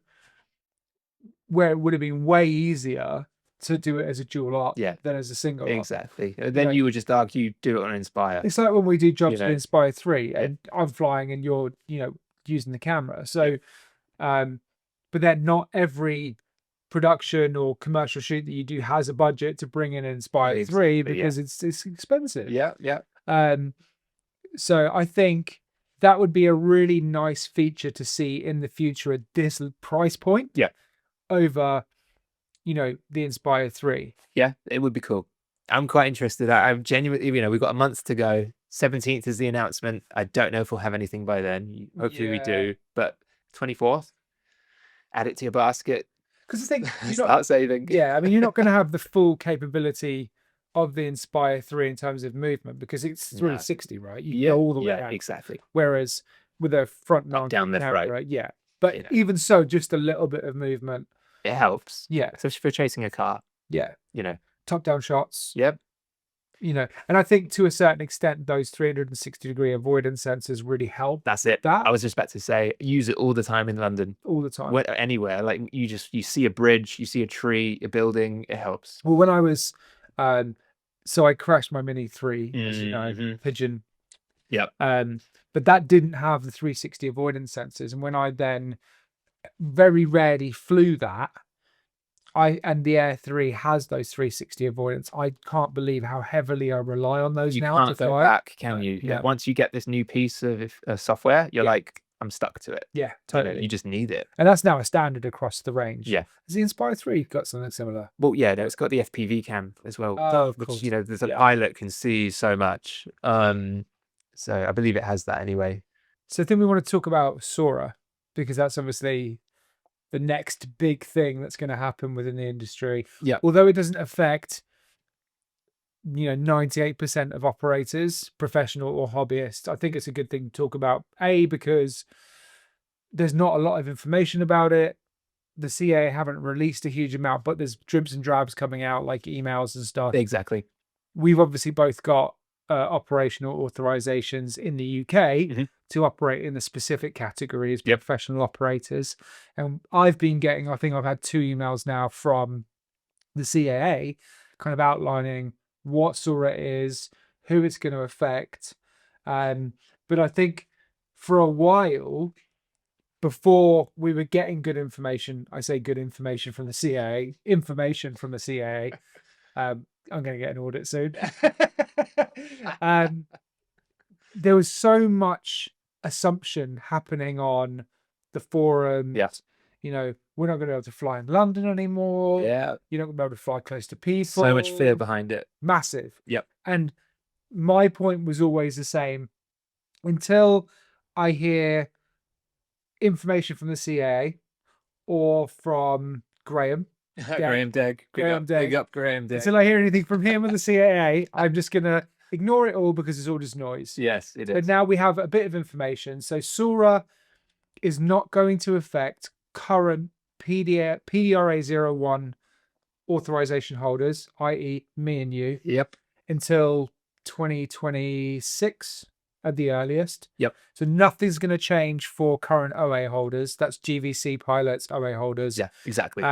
where it would have been way easier to do it as a dual op Yeah. than as a single op. Exactly. Then you would just argue, do it on Inspire. It's like when we do jobs know. with Inspire 3 and I'm flying and you're, using the camera. So, but then not every production or commercial shoot that you do has a budget to bring in an Inspire 3 because it's expensive. Yeah. So I think that would be a really nice feature to see in the future at this price point. Yeah. Over, the Inspire 3. Yeah, it would be cool. I'm quite interested. I'm genuinely, we've got a month to go. 17th is the announcement. I don't know if we'll have anything by then. Hopefully we do. But 24th, add it to your basket. Because the thing, start saving. Yeah, I mean, you're not going to have the full capability of the Inspire 3 in terms of movement because it's 360, right? You go all the way out. Exactly. Whereas with a front mount down, left, camera, right. Yeah. But even so, just a little bit of movement. It helps. Yeah. Especially for chasing a car. Yeah. Top down shots. Yep. And I think to a certain extent, those 360-degree avoidance sensors really help. That's it. I was just about to say, use it all the time in London. All the time. Anywhere. Like you see a bridge, you see a tree, a building, it helps. Well, when I was, so I crashed my Mini 3, as you know, Pigeon. Yep. But that didn't have the 360 avoidance sensors. And when I then very rarely flew that, and the Air 3 has those 360 avoidance. I can't believe how heavily I rely on those now. You can't go back, can you? Yeah. Once you get this new piece of software, you're like, I'm stuck to it. Yeah, totally. You just need it. And that's now a standard across the range. Yeah. Has the Inspire 3 got something similar? Well, yeah, no, it's got the FPV cam as well. Oh, of which, course. the pilot can see so much. So I believe it has that anyway. So I think we want to talk about Sora, because that's obviously the next big thing that's going to happen within the industry. Yeah. Although it doesn't affect, 98% of operators, professional or hobbyist, I think it's a good thing to talk about. Because there's not a lot of information about it. The CAA haven't released a huge amount, but there's dribs and drabs coming out, like emails and stuff. Exactly. We've obviously both got operational authorizations in the UK Mhm. to operate in the specific category as Yep. professional operators. And I've been getting, I think I've had 2 emails now from the CAA kind of outlining what SORA is, who it's going to affect. But I think for a while, before we were getting good information, I say good information from the CAA, information from the CAA. I'm going to get an audit soon. There was so much assumption happening on the forums. Yeah. You know, we're not going to be able to fly in London anymore. Yeah. You're not going to be able to fly close to people. So much fear behind it. Massive. Yep. And my point was always the same. Until I hear information from the CAA or from Graham. Graham Degg. Big up Graham Degg. Until I hear anything from him or the CAA, I'm just going to ignore it all because it's all just noise. Yes, it is. But now we have a bit of information. So SORA is not going to affect current PDRA01 authorization holders, i.e. me and you. Yep. Until 2026 at the earliest. Yep. So nothing's going to change for current OA holders. That's GVC pilots, OA holders. Yeah, exactly.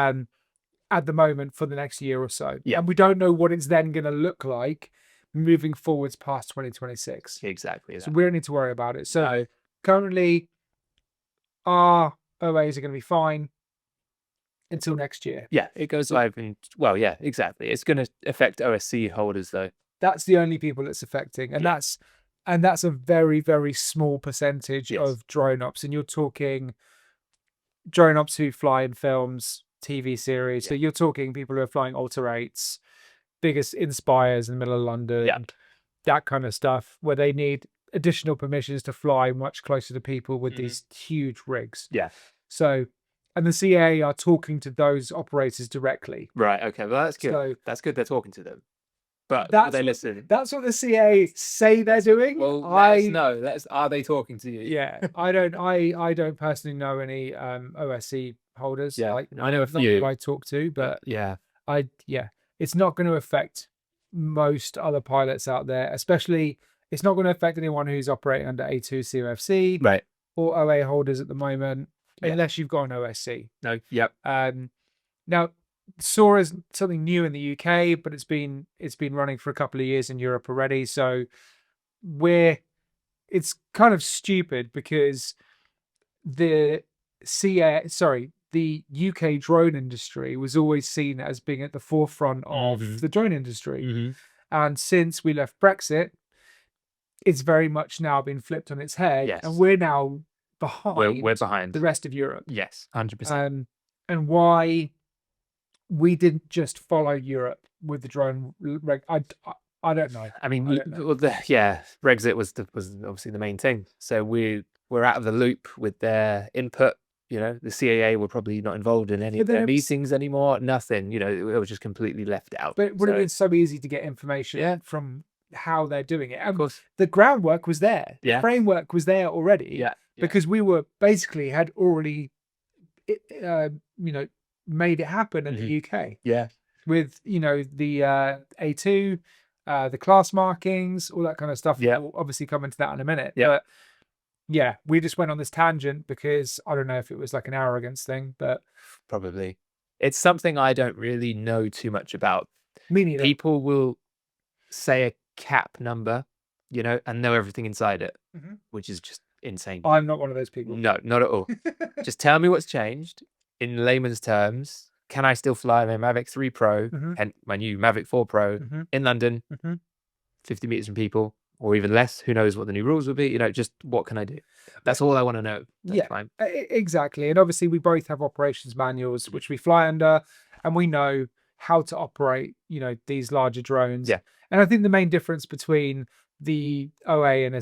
At the moment for the next year or so. Yeah. And we don't know what it's then going to look like moving forwards past 2026. Exactly. So we don't need to worry about it. So No. currently our OAs are going to be fine until next year. Yeah, it goes live in, well, yeah, exactly. It's going to affect OSC holders though. That's the only people it's affecting. And that's a very, very small percentage of drone ops. And you're talking drone ops who fly in films, TV series. So you're talking people who are flying Alter 8s, biggest Inspires in the middle of London, that kind of stuff, where they need additional permissions to fly much closer to people with these huge rigs. Yeah. So, and the CAA are talking to those operators directly. Right. Okay. Well, that's good. So, that's good. They're talking to them. But will they listen? That's what the CAA say they're doing. Well, let us know. Are they talking to you? Yeah. I don't personally know any OSC holders. Yeah. Like, I know a few I talk to, but yeah, it's not going to affect most other pilots out there, especially it's not going to affect anyone who's operating under A2 COFC right, or OA holders at the moment, unless you've got an OSC. No, yep. Now SORA is something new in the UK, but it's been running for a couple of years in Europe already. So it's kind of stupid because the UK drone industry was always seen as being at the forefront of the drone industry. And since we left Brexit, it's very much now been flipped on its head. Yes. And we're now behind. We're behind the rest of Europe. Yes, 100%. And why we didn't just follow Europe with the drone reg. I don't know. I mean, Brexit was obviously the main thing. So we're out of the loop with their input. You know, the CAA were probably not involved in any of their meetings anymore. Nothing. You know, it was just completely left out. But it would have been so easy to get information from how they're doing it. And of course, the groundwork was there. Yeah. The framework was there already. Yeah. Because we were basically had already, made it happen in the UK. Yeah. With the A2, the class markings, all that kind of stuff. Yeah. We'll obviously come into that in a minute. Yeah. But yeah, we just went on this tangent because I don't know if it was like an arrogance thing, but probably it's something I don't really know too much about. Me neither. People will say a cap number, and know everything inside it, which is just insane. I'm not one of those people. No, not at all. Just tell me what's changed in layman's terms. Can I still fly my Mavic 3 Pro and my new Mavic 4 Pro in London, 50 meters from people, or even less? Who knows what the new rules will be? Just what can I do? That's all I want to know. That's fine. Exactly. And obviously we both have operations manuals, which we fly under, and we know how to operate, these larger drones. Yeah. And I think the main difference between the OA and a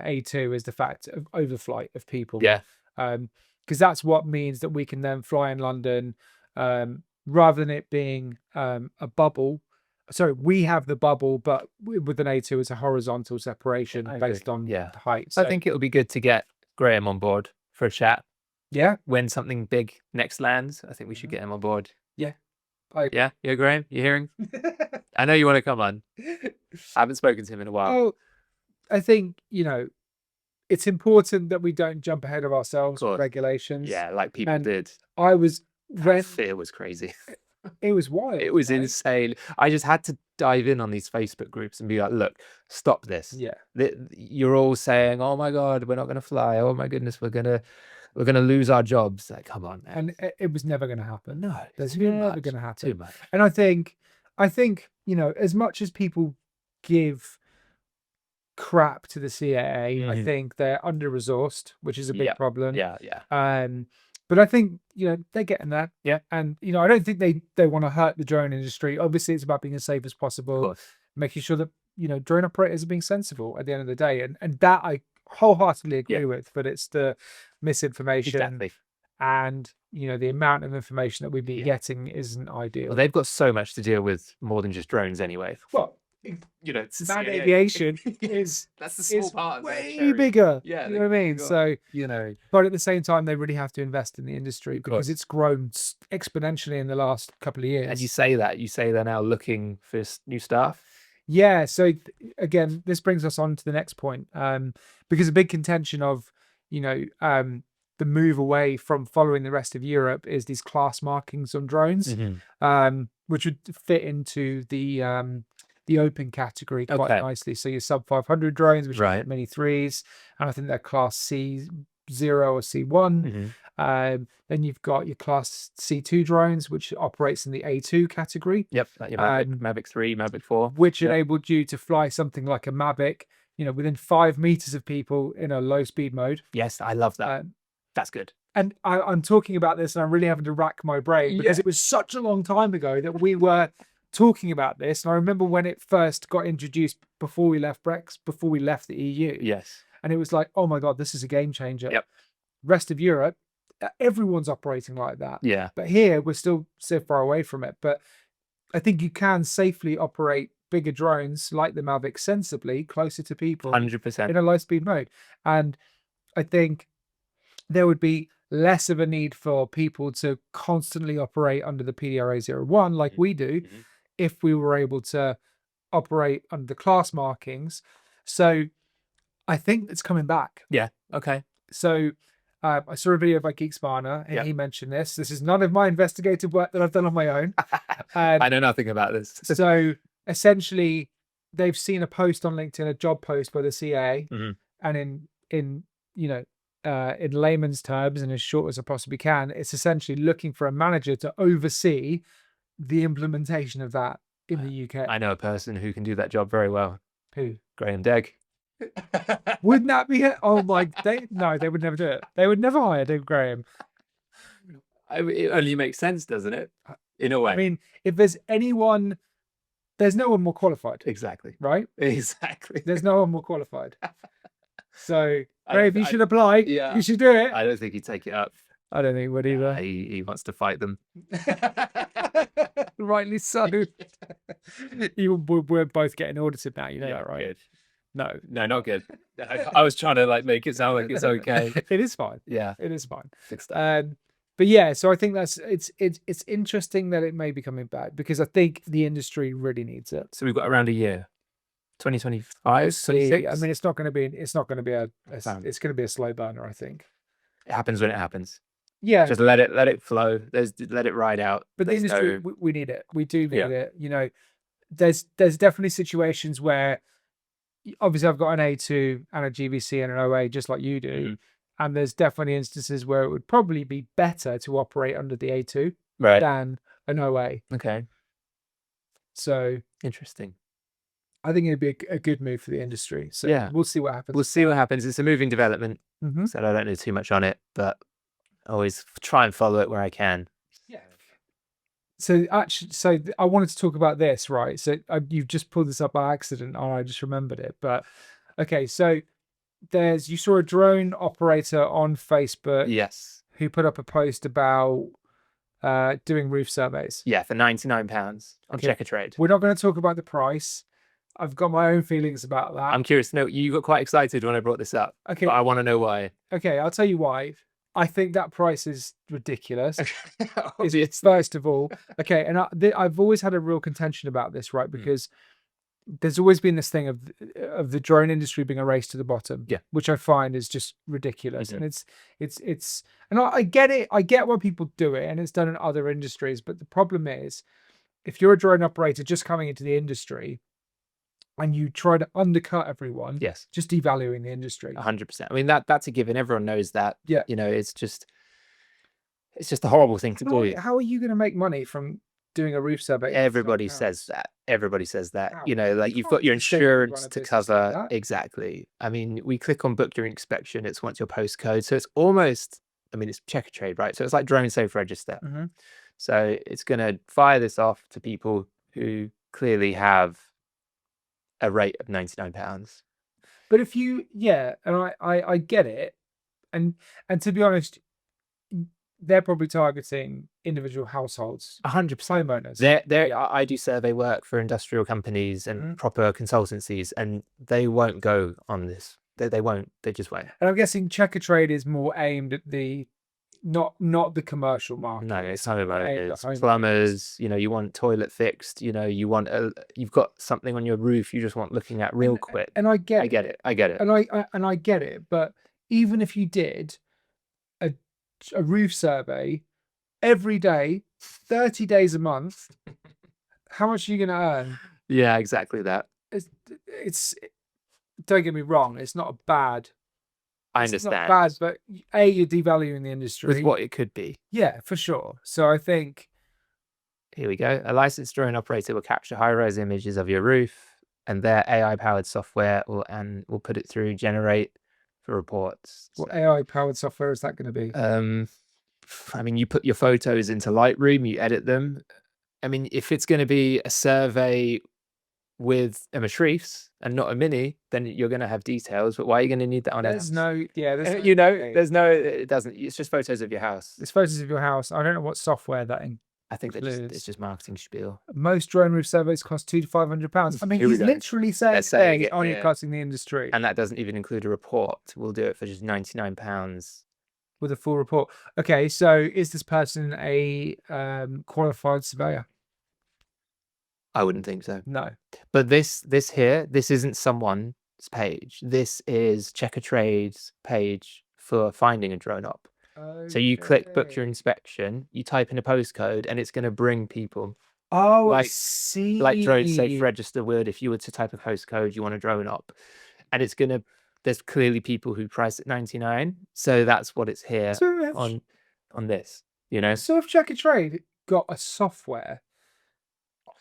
A2 is the fact of overflight of people. Yeah. Because that's what means that we can then fly in London, rather than it being a bubble. Sorry, we have the bubble, but with an A2, it's a horizontal separation based on height. So I think it would be good to get Graham on board for a chat. Yeah. When something big next lands, I think we should get him on board. Yeah. Yeah, Graham, you hearing? I know you want to come on. I haven't spoken to him in a while. Oh, I think, it's important that we don't jump ahead of ourselves with Course. regulations. Yeah, like people And did. I was That fear was crazy. it was wild. It was right? insane. I just had to dive in on these Facebook groups and be like, look, stop this. Yeah. You're all saying, oh my God, we're not going to fly. Oh my goodness, we're going to lose our jobs. Like, come on, man. And it was never going to happen. No, That's too never much, going to happen. Too much. And I think, as much as people give crap to the CAA, I think they're under-resourced, which is a big problem. Yeah. But I think, they're getting there. Yeah. And, I don't think they want to hurt the drone industry. Obviously, it's about being as safe as possible, making sure that, drone operators are being sensible at the end of the day. And that I wholeheartedly agree with, but it's the misinformation. Exactly. And, the amount of information that we've been getting isn't ideal. Well, they've got so much to deal with, more than just drones anyway. Well, it's manned aviation is that's the small part of way bigger. Yeah, you know what I mean. So but at the same time, they really have to invest in the industry because it's grown exponentially in the last couple of years. And you say they're now looking for new staff. Yeah. So again, this brings us on to the next point, because a big contention of the move away from following the rest of Europe is these class markings on drones, which would fit into the open category quite nicely. So your sub 500 drones, which are mini threes, and I think they're class C0 or C1. Then you've got your class C2 drones, which operates in the A2 category. Yep, like your Mavic 3, Mavic 4. Which enabled you to fly something like a Mavic, within 5 meters of people in a low speed mode. Yes, I love that. That's good. And I'm talking about this and I'm really having to rack my brain because it was such a long time ago that we were talking about this. And I remember when it first got introduced before we left before we left the EU. Yes. And it was like, oh my God, this is a game changer. Yep. Rest of Europe, everyone's operating like that. Yeah. But here we're still so far away from it. But I think you can safely operate bigger drones like the Mavic sensibly closer to people 100% in a low speed mode. And I think there would be less of a need for people to constantly operate under the PDRA 01 like we do if we were able to operate under the class markings. So I think it's coming back. Yeah. Okay. So I saw a video by Geek Spanner and he mentioned this. This is none of my investigative work that I've done on my own. I know nothing about this. So essentially, they've seen a post on LinkedIn, a job post by the CAA, and in layman's terms and as short as I possibly can, it's essentially looking for a manager to oversee the implementation of that in the UK. I know a person who can do that job very well. Who? Graham Degg. Wouldn't that be it? Oh my! They would never do it. They would never hire Dave Graham. It only makes sense, doesn't it? In a way. I mean, if there's anyone, there's no one more qualified. Exactly. Right? Exactly. There's no one more qualified. So, Graham, you should apply. Yeah. You should do it. I don't think he'd take it up. I don't think he would either. He wants to fight them. Rightly so. We're both getting audited now. You know that, right? Good. No, not good. I was trying to make it sound like it's okay. It is fine. Yeah, it is fine. Good stuff. But yeah, so I think it's interesting that it may be coming back because I think the industry really needs it. So we've got around a year, 2025, 26. I mean, it's going to be a slow burner. I think it happens when it happens. Yeah, just let it flow. Let it ride out. But the industry, we need it. We do need it. There's definitely situations where, obviously, I've got an A2 and a GVC and an OA just like you do, and there's definitely instances where it would probably be better to operate under the A2 than an OA. Okay. So interesting. I think it'd be a good move for the industry. So we'll see what happens. We'll see what happens. It's a moving development, so I don't know too much on it, but I always try and follow it where I can. Yeah. So I wanted to talk about this, right? So you've just pulled this up by accident, and I just remembered it. But okay, so you saw a drone operator on Facebook, yes, who put up a post about doing roof surveys. Yeah, for £99 on Checkatrade. We're not going to talk about the price. I've got my own feelings about that. I'm curious to know. You got quite excited when I brought this up. Okay, but I want to know why. Okay, I'll tell you why. I think that price is ridiculous. It's, first of all, okay, and I've always had a real contention about this, right? Because there's always been this thing of the drone industry being a race to the bottom, Yeah. which I find is just ridiculous. And it's and I get it. I get why people do it, and it's done in other industries. But the problem is, if you're a drone operator just coming into the industry and you try to undercut everyone, Yes, just devaluing the industry. 100%. I mean, that's a given. Everyone knows that. Yeah. You know, it's just a horrible thing to do. How are you going to make money from doing a roof survey? Everybody says that. Everybody says that. How? You know, like You you've can't got your just say you run insurance a to business like cover. that. Exactly. I mean, we click on book your inspection. It's once your postcode. So it's almost, I mean, it's Checkatrade, right? So it's like drone safe register. Mm-hmm. So it's going to fire this off to people who clearly have a rate of £99. But if you, yeah, and I get it, and to be honest, they're probably targeting individual households, 100%. homeowners. I do survey work for industrial companies and Mhm. proper consultancies, and they won't go on this. They won't. They just won't. And I'm guessing Checkatrade is more aimed at the not the commercial market. No, it's homeowners, homeowners. plumbers. You know, you want toilet fixed. You know, you've got something on your roof you just want looking at real quick. And I get it. I get it. And I get it. But even if you did a roof survey every day, 30 days a month, how much are you going to earn? Yeah, exactly that. It's don't get me wrong, it's not a bad. I It's understand. not bad, but you're devaluing the industry With what it could be. Yeah, for sure. So I think here we go. A licensed drone operator will capture high-res images of your roof, and their AI-powered software will put it through generate for reports. What AI-powered software is that going to be? I mean, you put your photos into Lightroom, you edit them. I mean, if it's going to be a survey with a matrice and not a mini, then you're going to have details. But why are you going to need that on a house? There's no, it doesn't. It's just photos of your house. It's photos of your house. I don't know what software that I think it's just marketing spiel. Most drone roof surveys cost £200 to £500. I mean, he's literally saying undercutting the industry. And that doesn't even include a report. We'll do it for just £99. With a full report. Okay, so is this person a qualified surveyor? I wouldn't think so. No. But this isn't someone's page. This is Checkatrade's page for finding a drone op. Okay. So you click book your inspection, you type in a postcode, and it's going to bring people. Oh, I see. Like drone safe register would if you were to type a postcode, you want a drone op. And it's going to, there's clearly people who price at 99. So that's what it's here on this, you know? So if Checkatrade got a software,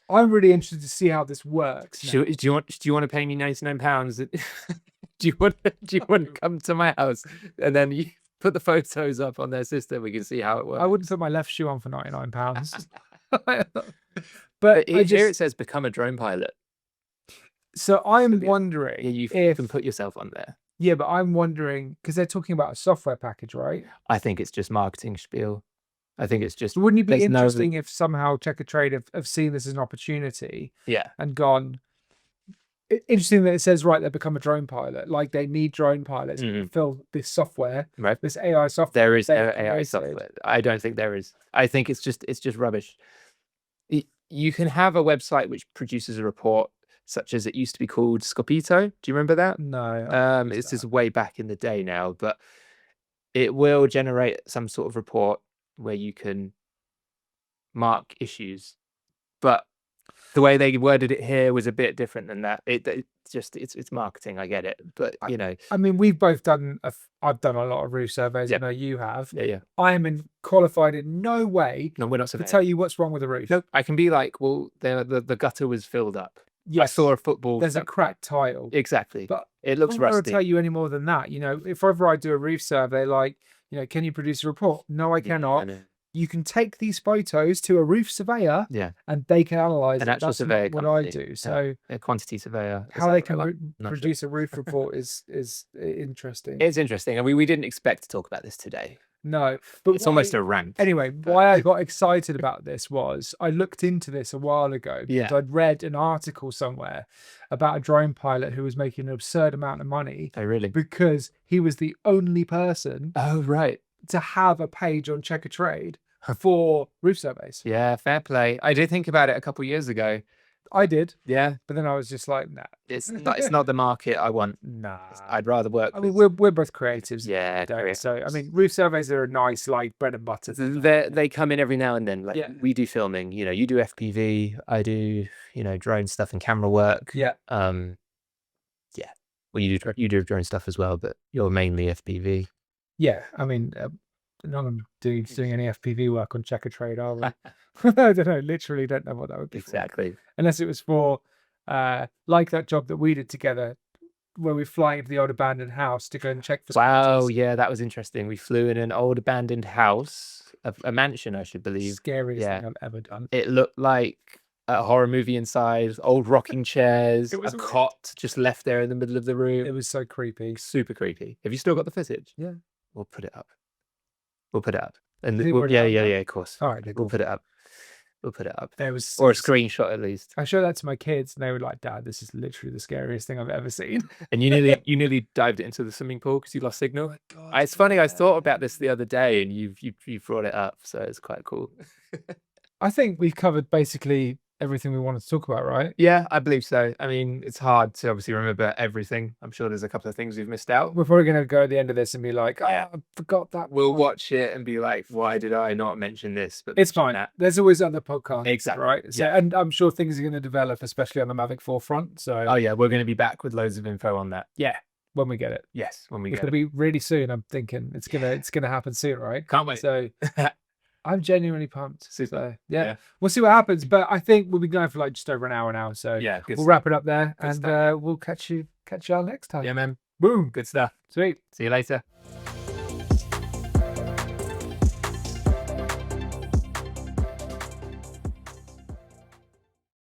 I'm really interested to see how this works. Do you want to pay me £99? do you want to come to my house and then you put the photos up on their system? We can see how it works. I wouldn't put my left shoe on for £99. But here it says become a drone pilot. So I'm wondering you can put yourself on there. Yeah, but I'm wondering because they're talking about a software package, right? I think it's just marketing spiel. I think it's just. Wouldn't it be interesting if somehow Checkatrade have seen this as an opportunity? Yeah. And gone. Interesting that it says right they become a drone pilot. Like they need drone pilots to fill this software, right? This AI software. There is no AI software. I don't think there is. I think it's just rubbish. You can have a website which produces a report, such as it used to be called Scopito. Do you remember that? No. It's just way back in the day now, but it will generate some sort of report where you can mark issues. But the way they worded it here was a bit different than that. It's marketing. I get it, but you know. I mean, we've both done. I've done a lot of roof surveys. I know you have. Yeah. I am qualified in no way. No, we're not to tell you what's wrong with the roof. No, I can be like, well, the gutter was filled up. Yes. I saw a football. There's a cracked tile. Exactly. But it looks rusty. I don't tell you any more than that. You know, if ever I do a roof survey, like, you know, can you produce a report? No, I cannot. You can take these photos to a roof surveyor, and they can analyze an actual surveyor. What I do, so a quantity surveyor. How they can produce a roof report is interesting. It's interesting. I mean, we didn't expect to talk about this today. No, but it's almost a rant. Anyway, why I got excited about this was I looked into this a while ago because I'd read an article somewhere about a drone pilot who was making an absurd amount of money. Oh, really? Because he was the only person. Oh, right. To have a page on Checkatrade for roof surveys. Yeah, fair play. I did think about it a couple of years ago, I did, Yeah, but then I was just like, nah, it's not the market I want. nah. I'd rather work I mean, with. we're both creatives. Yeah, So I mean, roof surveys are a nice like bread and butter. They come in every now and then. Like Yeah. we do filming, you know, you do FPV, I do, you know, drone stuff and camera work. Yeah. Yeah. Well, you do drone stuff as well, but you're mainly FPV. Yeah. I mean, none of them doing any FPV work on Checkatrade, are we? I don't know. Literally, don't know what that would be. Exactly. For. Unless it was for, like that job that we did together, where we fly into the old abandoned house to go and check for. Wow, squatters. yeah, that was interesting. We flew in an old abandoned house, a mansion, I should believe. Scariest thing I've ever done. It looked like a horror movie inside, old rocking chairs, a cot just left there in the middle of the room. It was so creepy. Super creepy. Have you still got the footage? Yeah. We'll put it up. We'll put it up. And Is it already yeah, up? of course. All right, We'll cool. put it up. We'll put it up. There was Or a screenshot at least. I showed that to my kids, and they were like, "Dad, this is literally the scariest thing I've ever seen." And you nearly dived it into the swimming pool because you lost signal. It's funny. I thought about this the other day, and you brought it up, so it's quite cool. I think we've covered basically everything we wanted to talk about, right? Yeah, I believe so. I mean, it's hard to obviously remember everything. I'm sure there's a couple of things we've missed out. We're probably going to go at the end of this and be like, I forgot that. We'll watch it and be like, why did I not mention this? But it's fine. There's always other podcasts. Exactly. Right. So, and I'm sure things are going to develop, especially on the Mavic 4 front. So, oh yeah, we're going to be back with loads of info on that. Yeah. When we get it. Yes. When we it's get it. It's going to be really soon. I'm thinking it's going to happen soon, right? Can't wait. So I'm genuinely pumped. Super. So, yeah, we'll see what happens. But I think we'll be going for like just over an hour now. So yeah, we'll wrap it up there, and we'll catch y'all next time. Yeah, man. Boom. Good stuff. Sweet. See you later.